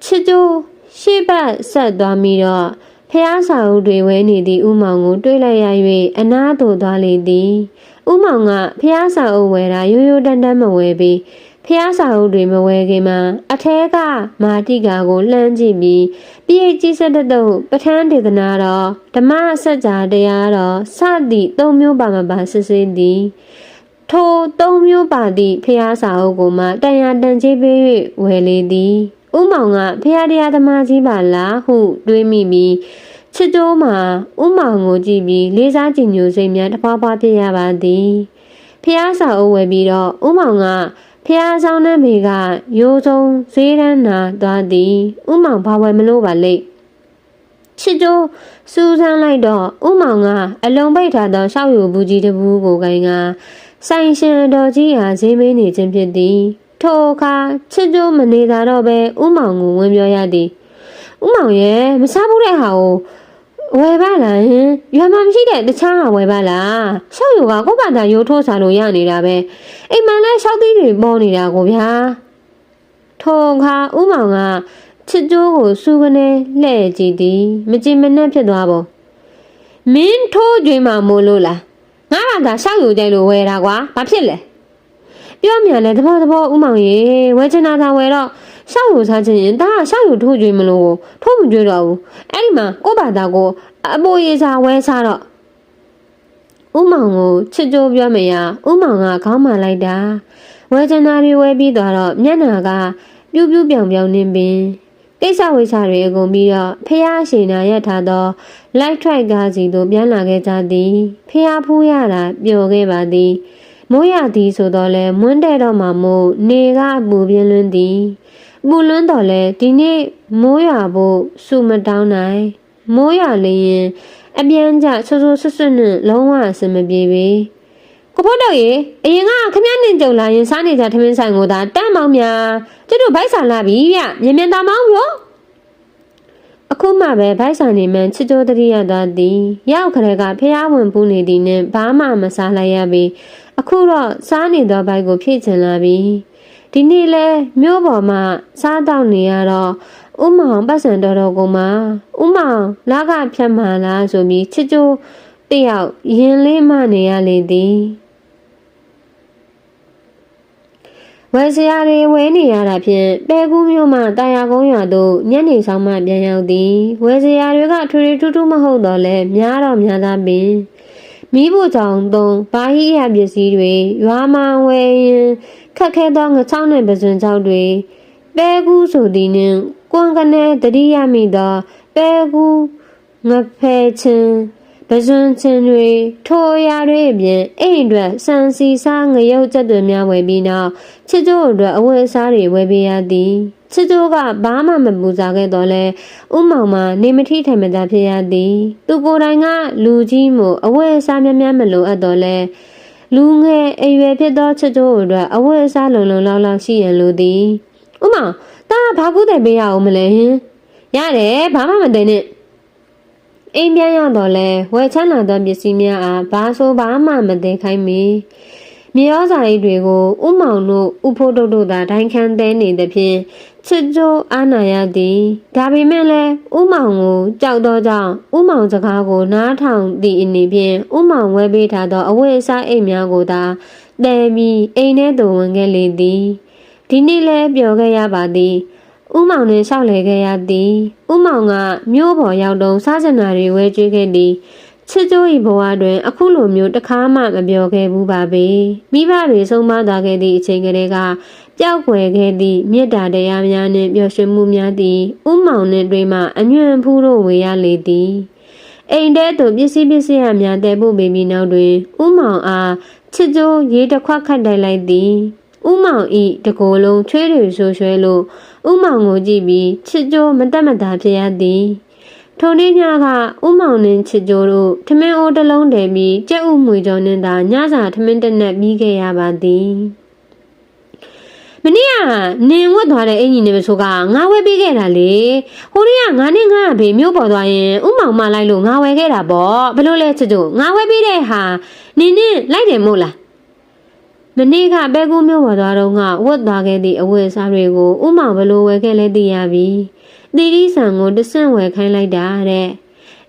ချစ်ကြိုးရှေ့ဘက်ဆက်သွားပြီးတော့ဖះစာအုပ်တွေဝဲနေသည့်ဥမောင်ကိုတွေးလိုက်ရ၍အနားသို့သွားလေသည်ဥမောင်ကဖះစာအုပ်ဝဲတာရိုးရိုးတန်းတန်းမဝဲပြီးဖះစာအုပ်တွေမဝဲခင်မှာအထဲကမာတိကာကိုလှမ်းကြည့်ပြီးပြည့်ကြီးစတဲ့တော့ပဋ္ဌာန်းဒေသနာတော်ဓမ္မစကြာတရားတော်စသည့်၃မျိုးပါမပါစစ်စစ်သည်ထို၃မျိုးပါသည့်ဖះစာအုပ်ကိုမှတန်ရာတန်ကြီးပေး၍ဝယ်လေသည်ဥမောင်ကဖះတရားသမားကြီးပါလားဟုတွေးမိပြီးချစ်တိုးမှာဥမောင်ကိုကြည့်ပြီးလေးစားကြည်ညိုစိတ်များတပွားပွားဖြစ်ရပါသည်ဖះစာအုပ်ဝယ်ပြီးတော့ဥမောင်ကဖះဆောင်နှံမေကရိုးစုံဈေးရန်နာသွားသည်ဥမောင်ဘာဝယ်မလို့ပါလိမ့်ချစ်တိုးစူးစမ်းလိုက်တော့ဥမောင်ကအလုံးပိတ်ထားသောရှောက်ယူဘူးကြီးတစ်ဘူးကိုကိုင်ကဆိုင်ရှင်တော်ကြီးအားဈေးမေးနေခြင်းဖြစ်သည်ထိုအခါချစ်တိုးမနေသာတော့ပဲဥမောင်ကိုဝင်ပြောရသည်ဥမောင်ရဲ့မစားဘူးတဲ့ဟာကိုဝယ်ပါလားဟင်ရွာမှာမရှိတဲ့တခြားဟာဝယ်ပါလားရှောက်ယူကကိုယ့်ဘာသာရိုးထိုးစားလို့ရနေတာပဲအိမ်မှာလည်းရှောက်သီးတွေပေါ်နေတာကိုဗျာထိုအခါဥမောင်ကချစ်တိုးကိုစူးကနေလှဲ့ကြည့်သည်မကြင်မနှက်ဖြစ်သွားပေါ်မင်းထိုးကြွေးမှမို့လို့လားငါဘာသာရှောက်ယူကြိုက်လို့ဝယ်တာကွာဘာဖြစ်လဲပြောမြန်လဲသဘောဥမောင်ရေဝယ်ချင်တာသာဝယ်တော့ရှောက်ယူစားခြင်းရင်ဒါကရှောက်ယူထိုးကြွေးမလို့ထိုးမကြွေးတော့ဘူးအဲ့ဒီမှာကိုယ့်ဘာသာကိုအပိုရေးစားဝဲစားတော့ဥမောင်ကိုချစ်ကြိုးပြောမရဥမောင်ကခေါင်းမာလိုက်တာဝယ်ချင်တာတွေဝယ်ပြီးသွားတော့မျက်နှာကပြူးပြောင်နေပင်ကိစ္စဝိစာတွေအကုန်ပြီးတော့ဖះရှင်နာရထားသောလိုက်ထရိုက်ကားစီတို့ပြန်လာခဲ့ကြသည်ဖះဖူးရတာပျော်ခဲ့ပါသည်မိုးရသည်ဆိုတော့လဲမွန်းတဲ့တော့မှမို့နေကပူပြင်းလွန်းသည်ပူလွန်းတော့လဲဒီနေ့မိုးရဖို့စုမတောင်းနိုင်မိုးရလျင်အပြန်ကြဆိုးဆွတ်နဲ့လုံးဝအဆင်မပြေပေကိုဖို့တော့ရေအရင်ကခမည်းနဲ့ကြုံလာရင်စားနေကြထမင်းဆိုင်ကိုသာတန့်မောင်းများကျတို့ဘိုက်ဆာလာပြီဗျမြန်တာမောင်းရောအခုမှပဲဘိုက်ဆာနေမှချစ်ကြိုးတရိရသွားသည်ရောက်ခရဲကဖះဝင်ပူးနေသည်နဲ့ဘာမှမစားလိုက်ရပြီအခုတော့စားနေသောဘိုက်ကိုဖြည့်ချင်လာပြီဒီနေ့လဲမြို့ပေါ်မှာစားတော့နေရတော့ဥမောင်ပတ်စံတော်ကုန်မှာဥမောင်လာကဖြတ်မှလားဆိုပြီးချစ်ကြိုးတယောက်ရင်လေးမနေရလေသည်ဝယ်စရာတွေဝယ်နေရတာဖြင့်ပဲကူးမြို့မှတာယာကုန်းရွာသို့ညနေဆောင်မှပြန်ရောက်သည်ဝယ်စရာတွေကထူထူမဟုတ်တော့လဲများတော့များသားပင်မီးဖို့ကြောင့်သုံးဘာဟိယပစ္စည်းတွေရွာမှဝယ်ရင်ခက်ခဲသောငချောင်းနဲ့ပစွန်ချောက်တွေပဲကူးဆိုသည်နှင့်ကွန်ကနေတတိယမိသောပဲကူးငဖဲချင်းပစွန်ချင်းတွေထိုအရာတွေအပြင်အိမ်အတွက်စံစီစားငရုတ်ချက်တွေများဝယ်ပြီးနောက်ချစ်ကြိုးအတွက်အဝတ်အစားတွေဝယ်ပေးရသည်ချစ်ကြိုးကဘာမှမပူစားခဲ့တော့လဲဥမောင်မှာနေမထီထိုင်မသာဖြစ်ရသည်သူကိုယ်တိုင်ကလူကြီးမှုအဝတ်အစားများများမလိုအပ်တော့လဲလူငယ်အရွယ်ဖြစ်သောချစ်ကြိုးအတွက်အဝတ်အစားလုံလောက်ရှိရလိုသည်ဥမောင်တာဘာကူးတယ်ပေးရအောင်မလဲဟင်ရတယ်ဘာမှမသိနဲ့အိမ်ပြန်ရောက်တော့လဲဝယ်ချမ်းလာသောပစ္စည်းများအားဘာဆိုဘာမှမသိခိုင်းမီ မြေဩဇာကြီးတွေကိုဥမောင်တို့ဥဖိုးတို့သာဒိုင်းခန်းသေးနေသဖြင့်ချစ်ကြိုးအာနာရသည်ဒါပေမဲ့လည်းဥမောင်ကိုကြောက်သောကြောင့်ဥမောင်စကားကိုနားထောင်သည့်အနေဖြင့်ဥမောင်ဝဲပေးထားသောအဝတ်အစားအိတ်များကိုသာတဲပြီးအိမ်ထဲသို့ဝင်ခဲ့လေသည်ဒီနေ့လည်းပျော်ခဲ့ရပါသည်ဥမောင်နှင့်လျှောက်လေခဲ့ရသည်ဥမောင်ကမြို့ပေါ်ရောက်တော့စားစနာတွေဝဲကျွေးခဲ့သည်ချစ်ကြိုး၏ဘဝတွင်အခုလိုမျိုးတစ်ခါမှမပြောခဲ့ဘူးပါပဲမိဘတွေဆုံးမသွားခဲ့သည့်အချိန်ကလေးကပျောက်ကွယ်ခဲ့သည့်မေတ္တာတရားများနှင့်ပျော်ရွှင်မှုများသည်ဥမောင်နှင့်တွေ့မှအညွန့်ဖူးတို့ဝေရလေသည်အိမ်ထဲသို့ပစ္စည်းရများတည်ပို့ပေးပြီးနောက်တွင်ဥမောင်အားချစ်ကြိုးရေတစ်ခွက်ခတ်တိုက်လိုက်သည်ဥမောင်ဤတကိုယ်လုံးချွေးတွေဆိုရွှဲလို့ဥမောင်ကိုကြည့်ပြီးချစ်ကြိုးမတက်မတာဖြစ်ရသည်ထိုနေ့ညကဥမောင်နှင့်ချစ်ကြိုးတို့ထမင်းအိုးတစ်လုံးတည်ပြီးကြက်ဥမွေကျော်နှင့်သာညစာထမင်းတစ်နက်ပြီးခဲ့ရပါသည်မနေ့ကနင်ဝတ်သွားတဲ့အင်ကြီးနဲ့မဆိုကငါဝဲပေးခဲ့တာလေဟိုနေ့ကငါနဲ့ငါဘေမျိုးပေါ်သွားရင်ဥမောင်မလိုက်လို့ငါဝဲခဲ့တာပေါ့ဘလို့လဲချစ်ကြိုးငါဝဲပေးတဲ့ဟာနင်နဲ့လိုက်တယ်မို့လားမနေ့ကပဲကူးမျိုးပေါ်သွားတော့ငါဝတ်သွားခဲ့သည့်အဝတ်အစားတွေကိုဥမောင်ဘလို့ဝဲခဲ့လဲသိရပြီတီတီဆန်ကိုတဆင့်ဝယ်ခိုင်းလိုက်တာတဲ့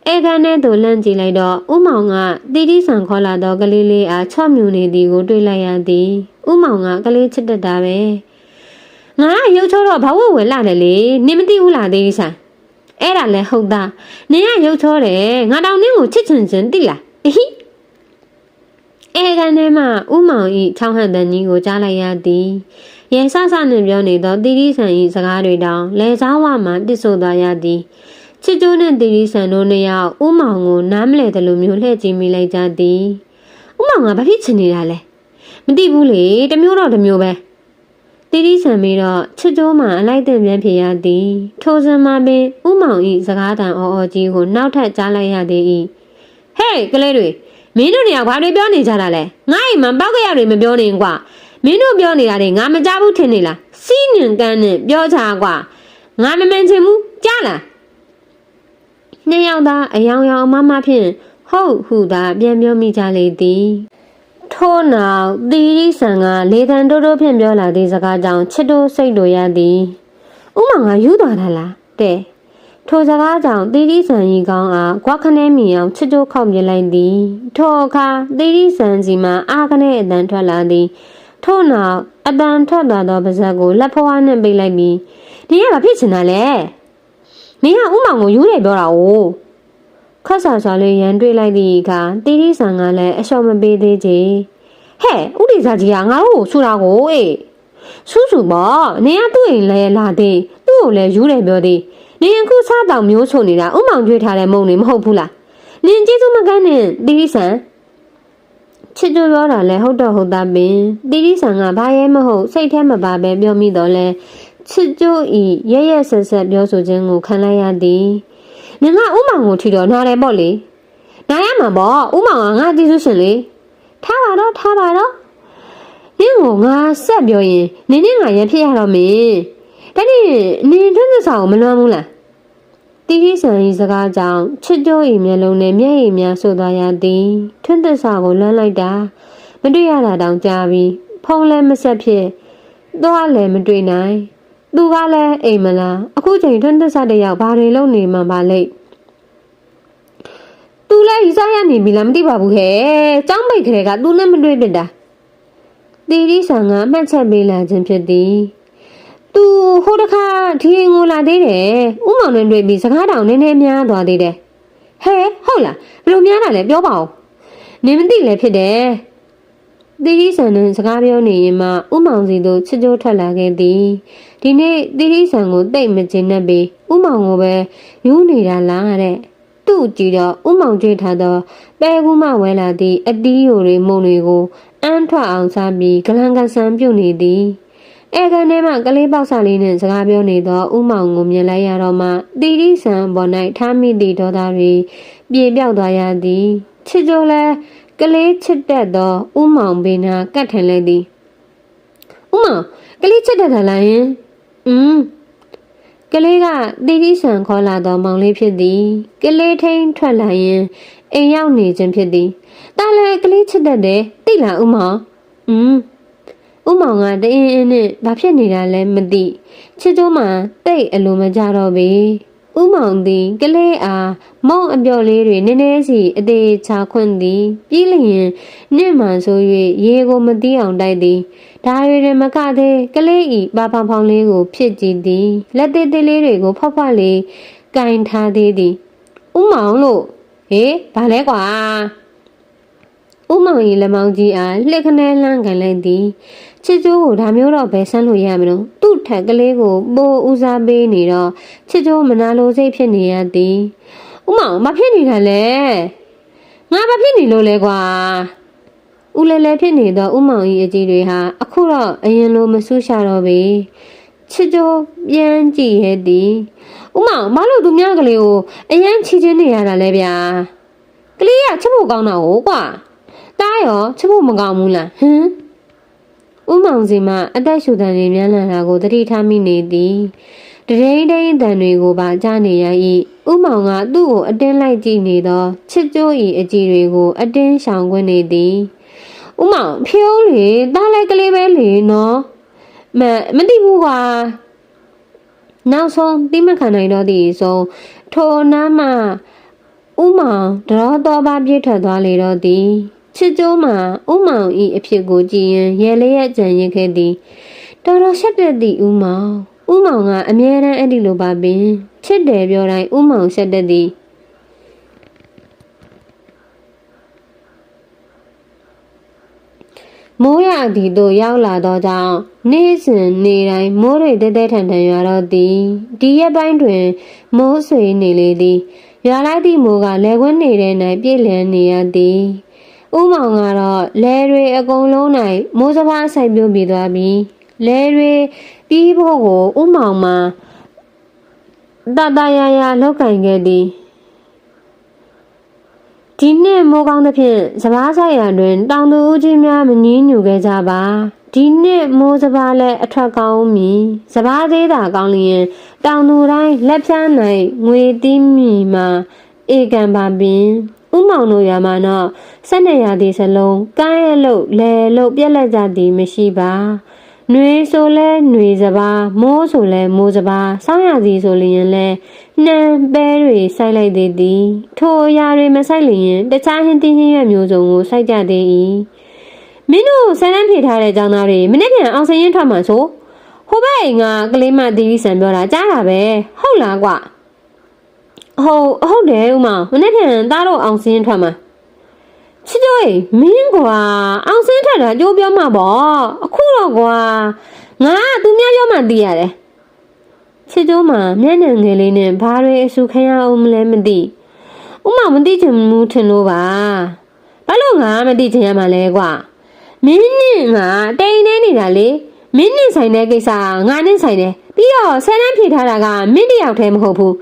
အဲခန်းထဲသို့လန့်ကြည့်လိုက်တော့ဥမောင်ကတီတီဆန်ခေါ်လာတော့ကလေးလေးအားချော့မြူနေသည်ကိုတွေ့လိုက်ရသည်ဥမောင်ကကလေးချစ်တတ်တာပဲငါရုပ်ချောတော့ဘာဝဝယ်လာတယ်လေနင်မသိဘူးလားတီတီဆန်အဲ့ဒါလည်းဟုတ်သားနင်ကရုပ်ချောတယ်ငါတောင်နင်းကိုချစ်ချင်သိလားအဟိအဲခန်းထဲမှာဥမောင်ဤချောင်းဟန်တန်ကြီးကိုကြားလိုက်ရသည်ရဲဆဆနဲ့ပြောနေသောတီတီဆန်၏စကားတွေတောင်လဲစားဝမှတစ်ဆို့သွားရသည်ချစ်ကြိုးနှင့်တီတီဆန်တို့နှစ်ယောက်ဥမောင်ကိုနားမလဲတယ်လို့မျိုးလှည့်ကြည့်မိလိုက်ကြသည်ဥမောင်ကဘာဖြစ်ချင်နေတာလဲမသိဘူးလေတမျိုးတော့တမျိုးပဲတီတီဆန်ပြီးတော့ချစ်ကြိုးမှအလိုက်တင်ပြန်ဖြစ်ရသည်ထိုစံမှာပင်ဥမောင်၏စကားတန်အော်ကြီးကိုနောက်ထပ်ကြားလိုက်ရသည်ဟေးကလေးတွေမင်းတို့နေရာဘာတွေပြောနေကြတာလဲငါ့အိမ်မှာပောက်ကရတွေမပြောနေကွာမင်းတို့ပြောနေတာတွေငါမကြားဘူးထင်နေလားစီးညင်ကန်းနဲ့ပြောချာကွာငါမမှန်ချင်ဘူးကြားလားနှစ်ယောက်သားအယောင်ယောင်မမဖြင့်ဟုတ်ဟုသာပြန်ပြောမိကြလေသည်ထို့နောက်တီရီဆန်ကလေတံတိုးတိုးဖြင့်ပြောလာသည့်စကားကြောင့်ချစ်တို့စိတ်တို့ရသည်ဥမောင်ကယူသွားတာလားတဲ့ထိုစကားကြောင့်တီရီဆန်ကြီးကောင်းအားကွာခနဲမီအောင်ချစ်တို့ခောက်ပြလိုက်သည်ထိုအခါတီရီဆန်စီမှအာခနဲအတန်ထွက်လာသည်ထို့နောက်အတန်ထွက်သွားသောပါဇက်ကိုလက်ဖွားနဲ့ပိတ်လိုက်ပြီးဒီကဘာဖြစ်ချင်တာလဲမင်းကဥမောင်ကိုယူတယ်ပြောတာ哦ခက်ဆာဆာလေးရန်တွေးလိုက်သည့်အခါတီရီဆန်ကလည်းအလျှော်မပေးသေးချေဟဲ့ဥဒီစာကြီးကငါတို့ကိုဆူတာကိုဆူပေါ့နင်ကသူ့အိမ်လဲလာသေးသူ့ကိုလည်းယူတယ်ပြောသေးနင်အခုစားတောင်မျိုးချုံနေတာဥမောင်ကျွေးထားတဲ့မုံတွေမဟုတ်ဘူးလားနင်ကျေးဇူးမကန်းနဲ့တီရီဆန်ချစ်ကြပြောတာလဲဟုတ်တော့ဟုတ်သားပင်တီရီဆန်ကဘာရဲမဟုတ်စိတ်ထဲမပါပဲပြောမိတော့လဲချစ်ကြဤရဲဆက်ဆက်ပြောဆိုခြင်းကိုခံလိုက်ရသည်နင်ကဥမောင်ကိုထီတော့နားတယ်ပေါ့လေနားရမှာပေါ့ဥမောင်ကငါကျေးဇူးရှင်လေထားပါတော့နင်ကိုငါဆက်ပြောရင်နင်နဲ့ငါရန်ဖြစ်ရတော့မင်းဒါနဲ့နင်ထွန်းသစ္စာကိုမလွမ်းဘူးလားတီရီဆန်၏စကားကြောင့်ချစ်ကြိုး၏မျက်လုံးနဲ့မျက်ရည်များဆိုသွားရသည်ထွန်းသစ္စာကိုလွမ်းလိုက်တာမတွေ့ရတာတောင်ကြာပြီဖုံးလည်းမဆက်ဖြစ်သွားလည်းမတွေ့နိုင်သူကလည်းအိမ်မလားအခုချိန်ထွန်းသစ္စာတယောက်ဘာတွေလုပ်နေမှပါလိမ့်သူလည်းရီစားရနေပြီလားမသိပါဘူးဟဲ့ကျောင်းပိတ်ခရဲကသူနဲ့မတွေ့ဖြစ်တာတီရီဆန်ကအမှတ်ချက်ပေးလာခြင်းဖြစ်သည်သူဟိုတခါဒီငိုလာသေးတယ်ဥမောင်နဲ့တွေ့ပြီးစကားတောင်နည်းနည်းများသွားသေးတယ်ဟဲ့ဟုတ်လားဘယ်လိုများတာလဲပြောပါဦးနင်မသိလည်းဖြစ်တယ်တီရီဆန်နဲ့စကားပြောနေရင်မှဥမောင်စီတို့ချစ်ကြိုးထွက်လာခဲ့သည်ဒီနေ့တီရီဆန်ကိုတိတ်မကျင်နဲ့ပြီးဥမောင်ကိုပဲယူနေတာလားတဲ့သူ့ကြည့်တော့ဥမောင်ကြွေးထားသောပဲကူးမှဝဲလာသည့်အတီးယိုတွေမုံတွေကိုအန်းထွက်အောင်စားပြီးဂလန်ကဆန်ပြုတ်နေသည်အဲကန်ထဲမှာကလေးပေါက်စာလေးနဲ့စကားပြောနေသောဥမောင်ကိုမြင်လိုက်ရတော့မှတီရီဆန်ပေါ်၌ထားမိသည့်ဒေါသတွေပြေပြောက်သွားရသည်ချစ်ကြိုးလဲကလေးချစ်တတ်သောဥမောင်ပင်နာကတ်ထန်လိုက်သည်ဥမောင်ကလေးချစ်တတ်တယ်လားယင်ကလေးကတီတီဆန်ခေါ်လာသောမောင်လေးဖြစ်သည်ကလေးထိန်ထွက်လာရင်အိမ်ရောက်နေခြင်းဖြစ်သည်တားလည်းကလေးချစ်တတ်တယ်သိလားဥမောင် ဥမောင်ကတအင်းအင်းနဲ့ဘာဖြစ်နေတာလဲမသိချစ်ကျိုးမှတိတ်အလိုမကြတော့ပြီဥမောင်သည်ကလေးအားမုံအပြော်လေးတွေနည်းနည်းစီအသေးချာခွင့်သည်ပြီးလျင်နှင့်မှဆို၍ရေကိုမသိအောင်တိုက်သည်ဒါတွေမကသေးကလေးဤပါဖောင်ဖောင်လေးကိုဖြစ်ကြည့်သည်လက်သေးသေးလေးတွေကိုဖောက်ဖောက်လေးကင်ထားသေးသည်ဥမောင်လို့ဟေးဘာလဲကွာဥမောင်၏လက်မောင်းကြီးအားလှစ်ခနဲလှမ်းကန်လိုက်သည်ချစ်ကျိုးကိုဒါမျိုးတော့ဘယ်ဆန်းလို့ရမလို့သူ့ထက်ကလေးကိုပိုးဦးစားပေးနေတော့ချစ်ကျိုးမနာလိုစိတ်ဖြစ်နေရသည်ဥမောင်မဖြစ်နေတာလဲငါဘာဖြစ်နေလို့လဲကွာဦးလဲလဲဖြစ်နေတော့ဥမောင်၏အကြည့်တွေဟာအခုတော့အရင်လိုမဆူးရှာတော့ပြီချစ်ကျိုးပြန်ကြည့်ရဲ့သည်ဥမောင်မလို့သူများကလေးကိုအရန်ချီချင်းနေရတာလဲဗျာကလေးကချစ်ဖို့ကောင်းတာဟုတ်ကွာတားရောချစ်ဖို့မကောင်းဘူးလားဟမ်ဥမောင်စီမအသက်ရှူတန်တွေမြန်လာတာကိုသတိထားမိနေသည်တရင်းတန်းတန်တွေကိုပါကြားနေရ၏ဥမောင်ကသူ့ကိုအတင်းလိုက်ကြည့်နေသောချစ်ကျိုး၏အကြည့်တွေကိုအတင်းရှောင်ခွင့်နေသည်ဥမောင်ဖြိုးလေတားလိုက်ကလေးပဲလေနော်မသိဘူးကွာနောက်ဆုံးတိမခံနိုင်တော့သည့်ဆိုထိုနားမှဥမောင်တော်တော်ပါပြေးထွက်သွားလေတော့သည်ချစ်ကျိုးမှာဥမောင်ဤအဖြစ်ကိုကြည်ရင်ရဲလေးရဲ့ကြံရင်ခဲ့သည်တော်တော်ရှက်တဲ့သည့်ဥမောင်ကအမြဲတမ်းအဲ့ဒီလိုပါပင်ချစ်တယ်ပြောတိုင်းဥမောင်ရှက်တဲ့သည်မိုးရအဒီတို့ရောက်လာတော့ကြောင့်နေ့စဉ်နေ့တိုင်းမိုးတွေတဲတဲထန်ထန်ရွာတော့သည်ဒီရက်ပိုင်းတွင်မိုးဆွေနေလေသည်ရွာလိုက်သည့်မိုးကလယ်ကွင်းနေတဲ့၌ပြည့်လည်နေရသည်ဥမောင်ကတော့လယ်တွေအကုန်လုံး၌မိုးစပါးဆိုင်ပြုံးပြီးသွားပြီလယ်တွေပြီးဖို့ကိုဥမောင်မှာတရလောက်ကင်ခဲ့သည်ဒီနှစ်မိုးကောင်းသဖြင့်စပားဆိုင်ရာတွင်တောင်သူဦးကြီးများမငြင်းညူခဲ့ကြပါဒီနှစ်မိုးစပားလည်းအထွက်ကောင်းမည်စပားသေးတာကောင်းလျင်တောင်သူတိုင်းလက်ဖြား၌ငွေတီးမိမှာဧကံပါပင်ဥမောင်တို့ရွာမှာတော့12ရာသီစလုံးကမ်းရဲ့လို့လဲလို့ပြက်လက်ကြသည်မရှိပါနှွေဆိုလဲနှွေစပါးမိုးဆိုလဲမိုးစပါးဆောင်းရာသီဆိုလျင်လဲနှံပဲတွေစိုက်လိုက်သေးသည်ထိုအရာတွေမစိုက်လျင်တခြားဟင်းသီးဟင်းရွက်မျိုးစုံကိုစိုက်ကြသေး၏မင်းတို့ဆန်းတန်းဖြေထားတဲ့ကျောင်းသားတွေမနေ့ပြန်အောင်စရင်ထွက်မှဆိုဟိုဘက်အိမ်ကကလေးမတီးဆန်ပြောတာကြားတာပဲဟုတ်လားကွဟုတ်တယ်ဥမောင်မနေ့ပြန်သားတို့အောင်စရင်ထွက်မှချစ်တို့မင်းကွာအောင်စင်းထက်တာကြိုးပြောမှာပေါ့အခုတော့ကွာငါသူများပြောမှသိရတယ်ချစ်တို့မှာမျက်နှာငယ်လေးနဲ့ဘာတွေအဆူခံရအောင်မလဲမသိဥမောင်မသိချင်ဘူးထင်လို့ပါဘာလို့ငါမသိချင်ရမှာလဲကွာမင်းနဲ့ငါတိမ်နေနေတာလေမင်းနဲ့ဆိုင်တဲ့ကိစ္စငါနဲ့ဆိုင်တယ်ပြီးတော့ဆယ်တန်းဖြေထားတာကမင်းတယောက်တည်းမဟုတ်ဘူး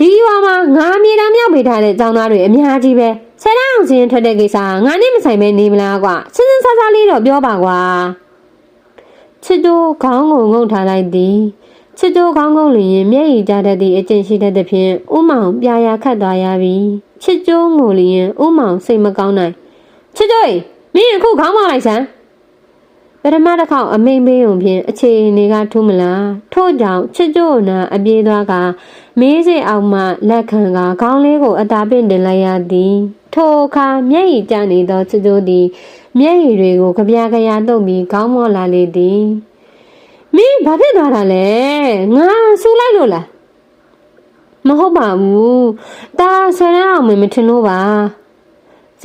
ဒီရွာမှာငါမြေတောင်မြောက်ပေးထားတဲ့ကျောင်းသားတွေအများကြီးပဲဆယ်တန်းအောင်စရင်ထွက်တဲ့ကိစ္စငါနဲ့မဆိုင်ပဲနေမလားကွာစစဆဆလေးတော့ပြောပါကွာချစ်တို့ခေါင်းကိုငုံထားလိုက်သည်ချစ်တို့ခေါင်းငုံလျင်မျက်ရည်ကျတတ်သည့်အကျင့်ရှိတတ်သဖြင့်ဥမောင်ပြာရာခတ်သွားရပြီချစ်တို့ငိုလျင်ဥမောင်စိတ်မကောင်းနိုင်ချစ်တို့မင်းအခုခေါင်းမောက်လိုက်စမ်းပထမတစ်ခေါက်အမိန်မေးုံဖြင့်အခြေအနေကထူးမလားထို့ကြောင့်ချစ်တို့နာအပြေးသွားကမေးစိအောင်မှလက်ခံကခေါင်းလေးကိုအသာပင့်တင်လိုက်ရသည်ထိုအခါမျက်ရည်ကျနေသောချစ်တို့သည်မျက်ရည်တွေကိုကြပြာကြရာတုပ်ပြီးခေါင်းမော့လာလေသည်မင်းဘာဖြစ်သွားတာလဲငါဆူလိုက်လို့လားမဟုတ်ပါဘူးဒါဆယ်တန်းအောင်မထင်လို့ပါ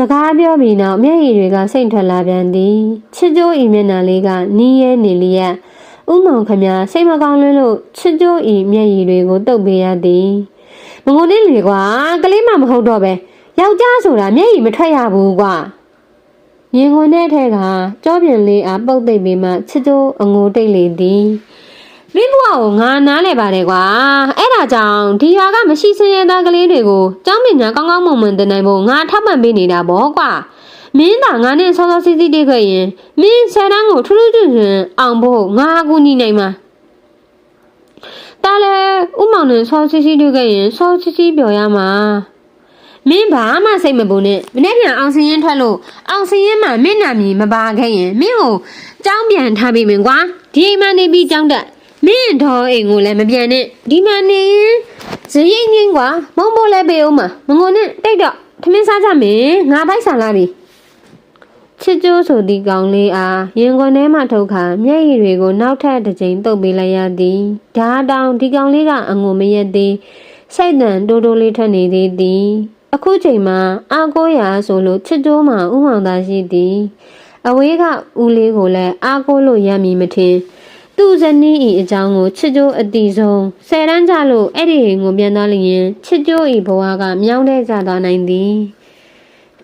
စကားပြောပြီးနောက်မျက်ရည်တွေကစိတ်ထွက်လာပြန်သည်ချစ်ကျိုးဤမျက်နှာလေးကနီးရဲနေလျက်ဥမောင်ခမစိတ်မကောင်းလို့ချစ်ကျိုးဤမျက်ရည်တွေကိုတုပ်ပေးရသည်မငုံနေလေကွာကလေးမဟုတ်တော့ပဲယောက်ျားဆိုတာမျက်ရည်မထွက်ရဘူးကွာရင်ခွန်တဲ့ထဲကကြောပြင်လေးအားပုတ်သိပ်ပြီးမှချစ်ကျိုးအငိုတိတ်လေသည်မင်းဘွားကိုငါနားလဲပါတယ်ကွာအဲ့ဒါကြောင့်ဒီရွာကမရှိစင်ရသားကလေးတွေကိုကျောင်းပညာကောင်းကောင်းမွန်မွန်သင်နိုင်ဖို့ငါထောက်ပံ့ပေးနေတာပေါ့ကွာမင်းသာငါနဲ့စောစောစီးစီးတိတ်ခဲ့ရင်မင်းဆယ်တန်းကိုထူးထူးချွန်ချွန်အောင်ဖို့ငါအကူညီနိုင်မှာတားလဲဥမောင်နဲ့စောစီးစီးတိတ်ခဲ့ရင်စောစီးစီးပြောရမှာ မင်းဘာမှစိတ်မပူနဲ့မနေ့ပြန်အောင်စင်းရင်ထွက်လို့အောင်စင်းရင်မှမင်းနာမည်မပါခဲ့ရင်မင်းကိုကြောင်းပြန်ထားပြီးမင်းကွာဒီအိမ်မှာနေပြီးကြောင်းတက်မင်းတော့အိမ်ကိုလည်းမပြန်နဲ့ဒီမှာနေရင်ဇရိတ်ငင်းကွာမုံပိုးလည်းပေးအောင်မငုံနဲ့တိတ်တော့ထမင်းစားကြမယ်ငါပိုက်ဆံလာပြီချစ်ကျိုးဆိုသည့်ကောင်လေးအားရင်ခွန်ထဲမှထုတ်ခါမျက်ရည်တွေကိုနောက်ထပ်တစ်ကြိမ်တုပ်ပေးလိုက်ရသည်ဓာတောင်ဒီကောင်လေးကအငုံမရက်သေးစိတ်တန်တိုးတိုးလေးထွက်နေသေးသည်အခုချိန်မှာအာကိုရာဆိုလို့ချစ်ကျိုးမှဥမောင်သာရှိသည်အဝေးကဦးလေးကိုလည်းအာကိုလို့ရမည်မထင်သူ့ဇနီးဤအကြောင်းကိုချစ်ကျိုးအတီဆုံး10တန်းကြလို့အဲ့ဒီငုံပြန်သွားလျင်ချစ်ကျိုးဤဘဝကမြောင်းတဲ့ကြသွားနိုင်သည်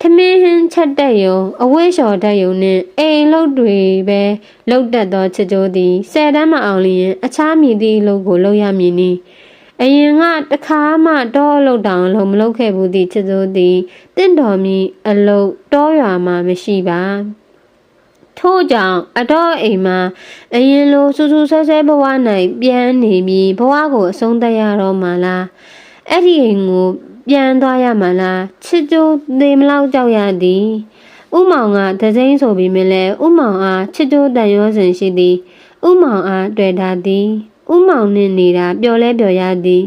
ထမင်းဟင်းချက်တက်ယုံအဝိလျှော်တက်ယုံနှင့်အိမ်လုတ်တွေပဲလုတ်တက်သောချစ်ကျိုးသည်10တန်းမအောင်လျင်အခြားမည်သည့်အလုပ်ကိုလုပ်ရမည်နီအရင်ကတခါမှတောအလုပ်တောင်လုံးမလုပ်ခဲ့ဘူးသည့်ချစ်စိုးသည်တင့်တော်မီအလုပ်တောရွာမှာမရှိပါထို့ကြောင့်အတော့အိမ်မှာအရင်လိုစူးစူးဆဲဆဲဘဝ၌ပြန်နေပြီးဘဝကိုအဆုံးသတ်ရတော့မှလားအဲ့ဒီအိမ်ကိုပြန်သွားရမှလားချစ်ကျိုးသေမလောက်ကြောက်ရသည်ဥမောင်ကဒဇိမ့်ဆိုပြီးမလဲဥမောင်အားချစ်ကျိုးတန်ရောစင်ရှိသည်ဥမောင်အားတွေ့တာသည်ဥမောင်နှင့်နေတာပျော်လဲပျော်ရသည်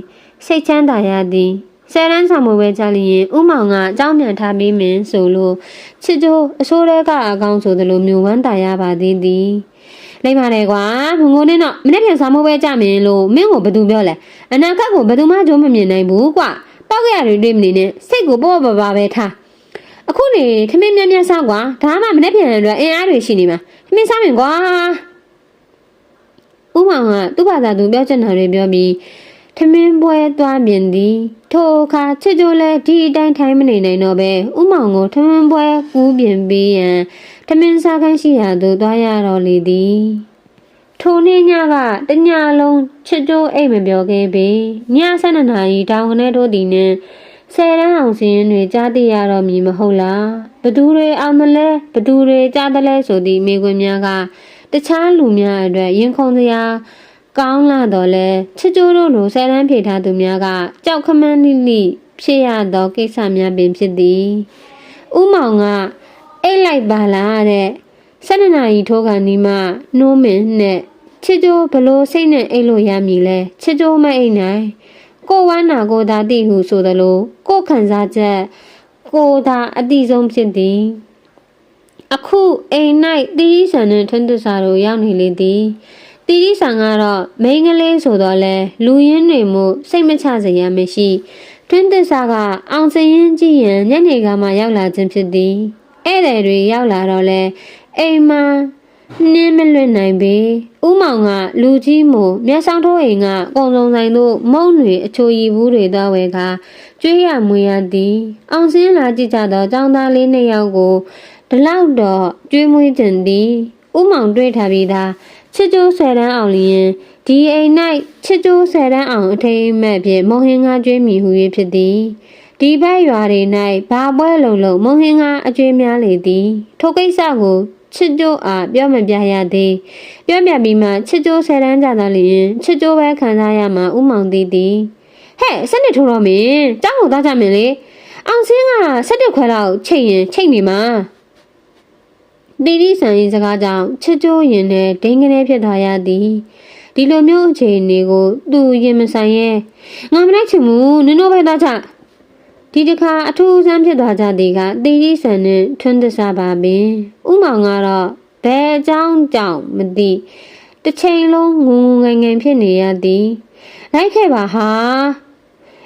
စိတ်ချမ်းသာရသည်10တန်းဆောင်မပဲကြလျင်ဥမောင်ကအကြောင်းပြန်ထားပြီးမင်းဆိုလို့ချစ်ကျိုးအစိုးရကအကောင်းဆိုသလိုမျိုးဝမ်းသာရပါသည်လိမ့်ပါတယ်ကွာငုံနဲ့တော့မနေ့ပြန်ဆောင်မပဲကြမင်းလို့မင်းကိုဘယ်သူပြောလဲအနာဂတ်ကိုဘယ်သူမှကြိုးမမြင်နိုင်ဘူးကွာတောက်ရတွေတွေ့မနေနဲ့စိတ်ကိုပေါ့ပါပါပဲထားအခုနေထမင်းမြတ်စားကွာဒါမှမနေ့ပြန်အတွက်အင်အားတွေရှိနေမှာထမင်းစားမယ်ကွာဥမောင်ကသူ့ဘာသာသူပြောချင်တာတွေပြောပြီးထမင်းပွဲသွားမြင်သည်ထိုအခါချစ်ကျိုးလဲဒီအတိုင်းထိုင်မနေနိုင်တော့ပဲဥမောင်ကိုထမင်းပွဲကူးပြင်ပေးရန်ထမင်းစားခန်းရှိရာသို့သွားရတော့လေသည်ထိုနေ့ညကတညလုံးချစ်ကျိုးအိတ်မပြောခဲ့ပေည12နာရီတောင်ခနဲ့တို့သည်နှင့်10တန်းအောင်စင်းတွေကြားသိရတော့မည်မဟုတ်လားဘသူတွေအောင်မလဲဘသူတွေကြားတယ်လဲဆိုသည့်မိကွန်းများကတခြားလူများအတွက်ရင်ခုန်စရာကောင်းလာတော့လဲချစ်ကျိုးတို့လို10တန်းဖြေထားသူများကကြောက်ခမန်းလိလိဖြစ်ရသောကိစ္စများပင်ဖြစ်သည်ဥမောင်ကအိတ်လိုက်ပါလားတဲ့12နာရီထိုးခါနီးမှနှိုးမင်းနဲ့ချစ်ကျိုးဘလို့စိတ်နဲ့အိတ်လို့ရမည်လဲချစ်ကျိုးမအိတ်နိုင်ကိုဝမ်းနာကိုသာတိဟုဆိုသလိုကိုခံစားချက်ကိုသာအတိဆုံးဖြစ်သည်အခုအိမ်၌တီးဆန်နဲ့ထွန်းတစာတို့ရောက်နေလေသည်တီးဆန်ကတော့မိန်းကလေးဆိုတော့လဲလူရင်းတွေမှုစိတ်မချစရာမရှိထွန်းတစာကအောင်စရင်ကြည့်ရင်ညနေကမှရောက်လာခြင်းဖြစ်သည်ဧည့်သည်တွေရောက်လာတော့လဲအိမ်မှာနှင်းမလွတ်နိုင်ပေဥမောင်ကလူကြီးမို့မျက်စောင်းထိုးအိမ်ကကုံစုံဆိုင်တို့မုံတွေအချိုရီဘူးတွေသွားဝဲကကျွေးရမွေရသည်အောင်စင်းလာကြည့်ကြတော့ចောင်းသားလေး2ယောက်ကိုဒီလောက်တော့ကျွေးမွေးတင်သည်ဥမောင်တွေ့ထားပြီးသားချစ်ကျိုး10တန်းအောင်လျင်ဒီအိမ်၌ချစ်ကျိုး10တန်းအောင်အထိမ်းအမှတ်ဖြင့်မုံဟင်းကားကျွေးမိဟု၍ဖြစ်သည်ဒီဘက်ရွာတွေ၌ဘာပွဲလုံးမုံဟင်းကားအကျွေးများလေသည်ထိုကိစ္စကိုချစ်ကျိုးအားပြောမပြရသေးပြောပြပြီးမှချစ်ကျိုး10တန်းကြတော့လျင်ချစ်ကျိုးပဲခံစားရမှာဥမောင်သေးသည်ဟဲ့စနစ်ထိုးတော့မင်းကျောင်းကိုသွားကြမယ်လေအောင်စင်းက7ခွဲလောက်ချိန်ရင်ချိန်နေမှာတီတီဆန်ရင်စကားကြောင့်ချစ်ကျိုးရင်နဲ့ဒိန်းကနေဖြစ်သွားရသည်ဒီလိုမျိုးအခြေအနေကိုသူရင်မဆိုင်ရဲ့ငါမလိုက်ချင်ဘူးနင်တို့ပဲသွားကြဒီတစ်ခါအထူးဆန်းဖြစ်သွားကြသည်ကတီတီဆန်နဲ့ထွန်းတစားပါပင်ဥမောင်ကတော့ဘယ်အကြောင်းကြောင့်မသိတစ်ချိန်လုံးငုံငိုငိုင်ဖြစ်နေရသည်လိုက်ခဲ့ပါဟာ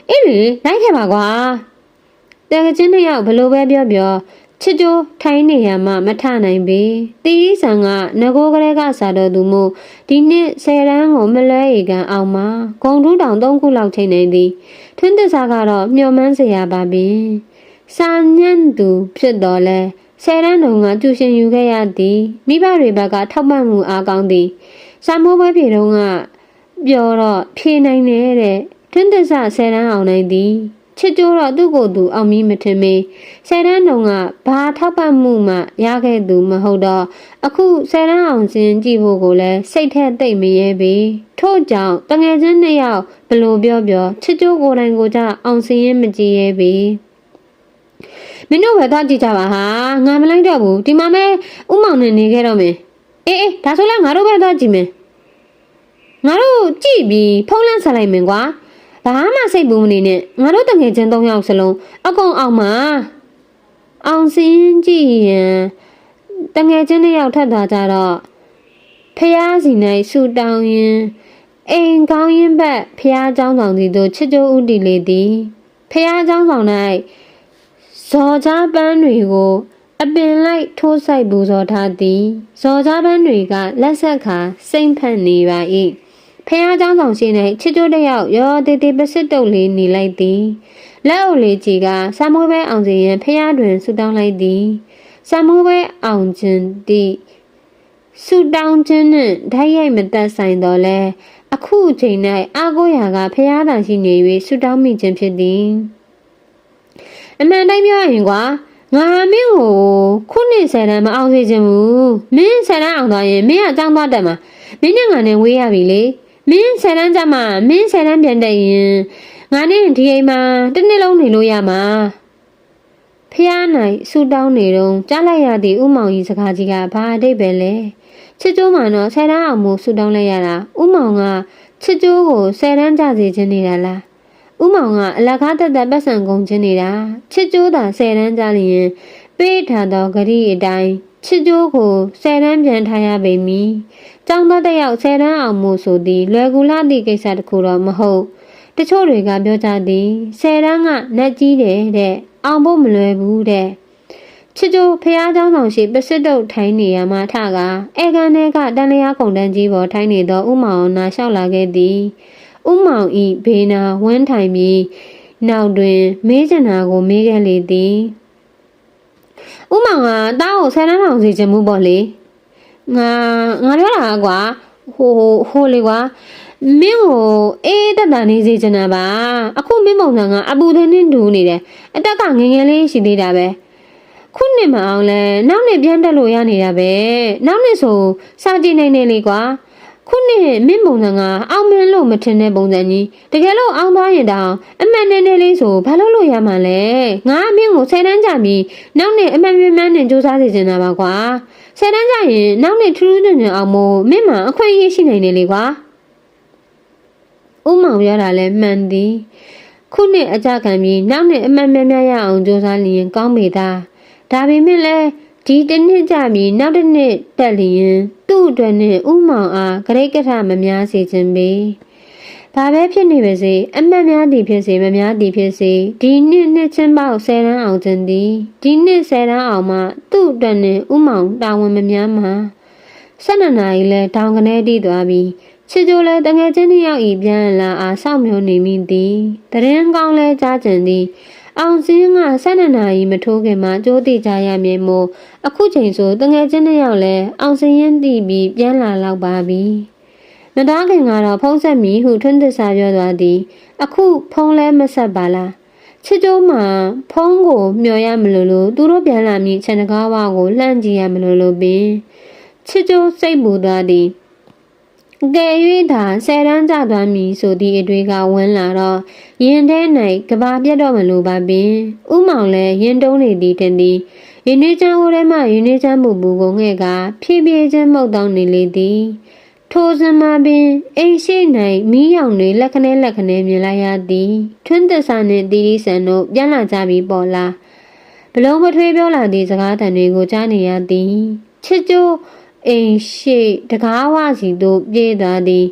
အေးလေလိုက်ခဲ့ပါကွာတကချင်း2ယောက်ဘလို့ပဲပြောချစ်ကျိုးထိုင်းနေရမှမထနိုင်ပေတီတီဆန်ကငကိုကလေးကစားတော်သူမို့ဒီနှစ်10တန်းကိုမလွဲဧကန်အောင်မှာဂုံထူးတောင်3ခုလောက်ချိန်နေသည်ထွန်းတစားကတော့မျှော်မှန်းစရာပါပင်စာညံ့သူဖြစ်တော်လဲ10တန်းတုန်းကကျူရှင်ယူခဲ့ရသည်မိဘတွေဘက်ကထောက်ပံ့မှုအားကောင်းသည်စာမိုးပွဲပြေတုန်းကပြောတော့ဖြေနိုင်တဲ့ထွန်းတစား10တန်းအောင်နိုင်သည်ချစ်ကျိုးတော့သူ့ကိုယ်သူအောင်မီးမထင်မေ10တန်းတုန်းကဘာထောက်ပံ့မှုမှရခဲ့သူမဟုတ်တော့အခု10တန်းအောင်စင်ကြည့်ဖို့ကိုလည်းစိတ်ထက်သိမ့်မရဲပေထို့ကြောင့်တငယ်ချင်း2ယောက်ဘလို့ပြောချစ်ကျိုးကိုယ်တိုင်ကိုကြအောင်စင်ရင်မကြည့်ရဲပေ မင်းတို့ပဲသွားကြည့်ကြပါဟာငါမလိုက်တော့ဘူးဒီမှာမဲဥမောင်နဲ့နေခဲ့တော့မယ်အေးဒါဆိုလည်းငါတို့ပဲသွားကြည့်မယ်ငါတို့ကြည့်ပြီးဖုန်းလန်းဆက်လိုက်မယ်ကွာဘာမှစိတ်ဘူးမနေနဲ့ငါတို့တငယ်ချင်း၃ယောက်စလုံးအကုန်အောင်မှာအောင်စင်းကြည့်ရင်တငယ်ချင်း၂ယောက်ထပ်သွားကြတော့ဖះစီ၌ဆူတောင်းရင်အိမ်ကောင်းရင်ဘက်ဖះเจ้าဆောင်စီတို့ချစ်ကြိုးဥတီလေသည်ဖះเจ้าဆောင်၌ဇော်ကြားပန်းတွေကိုအပင်လိုက်ထိုးဆိုင်ပူဇော်ထားသည်ဇော်ကြားပန်းတွေကလက်ဆက်ခါစိမ့်ဖက်နေပါ၏ဖះเจ้าဆောင်ရှိ၌ချစ်ကြိုးတစ်ယောက်ရောတေတေပစစ်တုပ်လေးနေလိုက်သည်လက်အုပ်လေးကြီးကဆာမိုးပဲအောင်စီရင်ဖះတွင်ဆူတောင်းလိုက်သည်ဆာမိုးပဲအောင်ခြင်းသည်ဆူတောင်းခြင်းနှင့်ဓာတ်ရိုက်မသက်ဆိုင်တော့လဲအခုအချိန်၌အာကိုရာကဖះသာရှိနေ၍ဆူတောင်းမိခြင်းဖြစ်သည်အမှန်တိုင်းပြောရင်ကွာငါမင်းကိုခုနှစ်10တန်းမအောင်စေချင်ဘူးမင်း10တန်းအောင်သွားရင်မင်းကအကြောင်းသွားတက်မှာမင်းနဲ့ငါနဲ့ဝေးရပြီလေမင်း10တန်းကြမှာမင်း10တန်းပြန်တက်ရင်ငါနဲ့ဒီအိမ်မှာတစ်နှစ်လုံးနေလို့ရမှာဖះ၌ဆူတောင်းနေတော့ကြားလိုက်ရသည့်ဥမောင်ကြီးစကားကြီးကဘာအဓိပ္ပာယ်လဲချစ်ကျိုးမှာတော့10တန်းအောင်မှုဆူတောင်းလိုက်ရတာဥမောင်ကချစ်ကျိုးကို10တန်းကြစေခြင်းနေတာလားဥမောင်ကအလကားတက်တက်ပတ်စံကုန်ခြင်းနေတာချစ်ကျိုးသာ10တန်းကြလျင်ပေးထားသောဂရီအတိုင်းချစ်ကျိုးကို10တန်းပြန်ထားရပေမည်ကျောင်းသားတစ်ယောက်10တန်းအောင်မှုဆိုသည်လွယ်ကူလာသည့်ကိစ္စတစ်ခုတော့မဟုတ်တချို့တွေကပြောကြသည်10တန်းကနက်ကြီးတယ်တဲ့အောင်ဖို့မလွယ်ဘူးတဲ့ချစ်ကျိုးဖះเจ้าဆောင်ရှိပစစ်တုပ်ထိုင်းနေရမှထကအေကန်ထဲကတန်လျားကုန်တန်းကြီးပေါ်ထိုင်းနေသောဥမောင်နာလျှောက်လာခဲ့သည်ဥမောင်ဤဘေးနာဝန်းထိုင်ပြီးနောက်တွင်မေးချင်တာကိုမေးခဲ့လေသည်ဥမောင်ကတားကို10တန်းအောင်စီချင်မှုပေါ့လေငါပြောတာကွာဟိုလေကွာမင်းကိုအေးတက်တာနေစေချင်တာပါအခုမင်းပုံစံကအပူထင်းထင်းဒူနေတယ်အတက်ကငငယ်လေးရှိသေးတာပဲခုနှစ်မအောင်လဲနောက်နှစ်ပြန်တက်လို့ရနေတာပဲနောက်နှစ်ဆိုစာကြည့်နိုင်နေလေကွာခုနှစ်မင်းပုံစံကအောင်မင်းလို့မထင်တဲ့ပုံစံကြီးတကယ်လို့အောင်သွားရင်တောင်အမှန်နဲ့နဲ့လေးဆိုဘာလို့ရမှာလဲငါမင်းကို10တန်းကြပြီးနောက်နှစ်အမှန်မြင်မှန်းနဲ့စူးစမ်းစေချင်တာပါကွာ10တန်းကြရင်နောက်နှစ်ထူးထူးချွန်အောင်မို့မင်းမှအခွင့်အရေးရှိနိုင်နေလေကွာဥမောင်ပြောတာလဲမှန်သည်ခုနှစ်အကြခံပြီးနောက်နှစ်အမှန်များများရအောင်စူးစမ်းလျင်ကောင်းပေသားဒါပေမဲ့လဲဒီတစ်နှစ်ကြပြီးနောက်တစ်နှစ်တက်လျင်သူ့အတွက်နဲ့ဥမောင်အားဂရိတ်ကထမများစေခြင်းပဲဘာပဲဖြစ်နေပါစေအမှန်များသည်ဖြစ်စေမများသည်ဖြစ်စေဒီနှစ်ချင်းပေါက်10တန်းအောင်ခြင်းသည်ဒီနှစ်10တန်းအောင်မှသူ့အတွက်နဲ့ဥမောင်တာဝန်မများမှာ12နာရီလဲတောင်ကနေတီးသွားပြီးချစ်ကြိုးလဲတငယ်ချင်းတစ်ယောက်ဤပြန်လာအားစောင့်မျှော်နေမိသည်တရင်ကောင်းလဲကြားကျင်သည်အောင်စင်းက12နာရီမထိုးခင်မှာကြိုးတိကြရမည်မို့အခုချိန်ဆိုတငယ်ချင်းတစ်ယောက်လဲအောင်စင်းရင်တီးပြီးပြန်လာတော့ပါပြီမတော်ခင်ကတော့ဖုံးဆက်မီဟုထွန်းသစ္စာပြောသွားသည်အခုဖုံးလဲမဆက်ပါလားချစ်ကြိုးမှာဖုံးကိုမျှော်ရမလို့သူတို့ပြန်လာမည်ခြံတကားဝါကိုလှမ်းကြည့်ရမလို့ပင်ချစ်ကြိုးစိတ်ပူသွားသည်ကဲ၍သာ10တန်းကျသွားမည်ဆိုသည့်အတွေ့ကဝင်လာတော့ရင်ထဲ၌ကဘာပြတ်တော့မလို့ပါပင်ဥမောင်လည်းရင်တုံးနေသည်တင်သည်ရင်းနှီးချမ်းဟိုထဲမှရင်းနှီးချမ်းပူကိုငဲ့ကဖြည်းဖြည်းချင်းမှုတ်တောင်းနေလေသည်ထိုစင်မှာပင်အိမ်ရှိ၌မီးရောင်တွေလက်ခနဲမြင်လိုက်ရသည်ထွန်းသစ္စာနှင့်တီရီဆန်တို့ပြန်လာကြပြီးပေါ်လာဘလုံးမထွေးပြောလာသည့်စကားတန်တွေကိုကြားနေရသည်ချစ်ကြိုးအိမ်ရှိတကားဝစီတို့ပြေးသွားသည်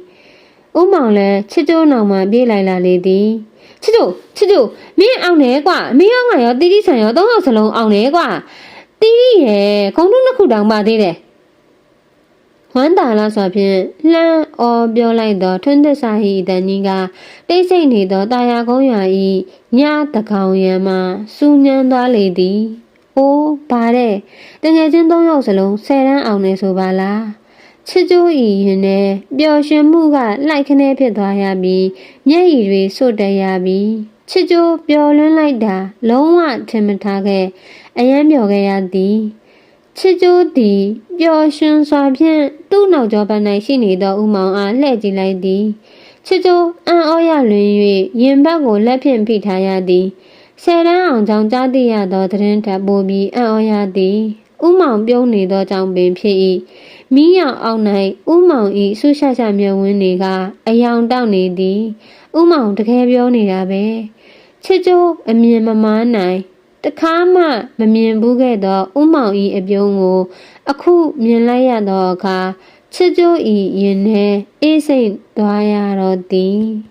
ဥမောင်လည်းချစ်ကြိုးနောင်မှပြေးလိုက်လာလေသည်ချစ်ကြိုးမင်းအောင်နေကွာမင်းရောငါရောတီတီဆန်ရော3ယောက်စလုံးအောင်နေကွာတီတီရဲ့ခုံးနှစ်ခုတောင်ပါသေးတယ်ဝမ်းတာလားဆိုဖြင့်လှမ်းအော်ပြောလိုက်တော့ထွန်းသစ္စာဟိတန်ကြီးကတိတ်ဆိတ်နေသောတာယာကုန်းရွာဤညတကောင်ရံမှစူးညံသွားလေသည်အိုးဘာတဲ့တငယ်ချင်း3ယောက်စလုံး10တန်းအောင်နေဆိုပါလားချစ်ကြိုးဤရင်နဲ့ပျော်ရွှင်မှုကလိုက်ခနဲဖြစ်သွားရပြီးမျက်ရည်တွေစွတ်တက်ရပြီးချစ်ကြိုးပျော်လွန်းလိုက်တာလုံးဝထင်မထားခဲ့အယမ်းပျော်ခဲ့ရသည်ချစ်ကြိုးသည်ပျော်ရွှင်စွာဖြင့်သူ့နောက်ကျောပန်း၌ရှိနေသောဥမောင်အားလှည့်ကြည့်လိုက်သည်ချစ်ကြိုးအံ့ဩရလွင်၍ရင်ဘတ်ကိုလက်ဖြင့်ဖိထားရသည် ဆယ်တန်းအောင်ကြောင့်ကြားသိရသောသတင်းထပ်ပို့ပြီးအံ့ဩရသည်ဥမောင်ပြုံးနေသောကြောင့်ပင်ဖြစ်၏မီးရောင်အောက်၌ဥမောင်၏ဆူရှာရှာမျက်ဝန်းတွေကအယောင်တောက်နေသည်ဥမောင်တကယ်ပြောနေတာပဲချစ်ကျိုးအမြင်မမားနိုင်တခါမှမမြင်ဘူးခဲ့သောဥမောင်၏အပြုံးကိုအခုမြင်လိုက်ရသောအခါချစ်ကျိုး၏ရင်ထဲအေးစိမ့်သွားရတော့သည်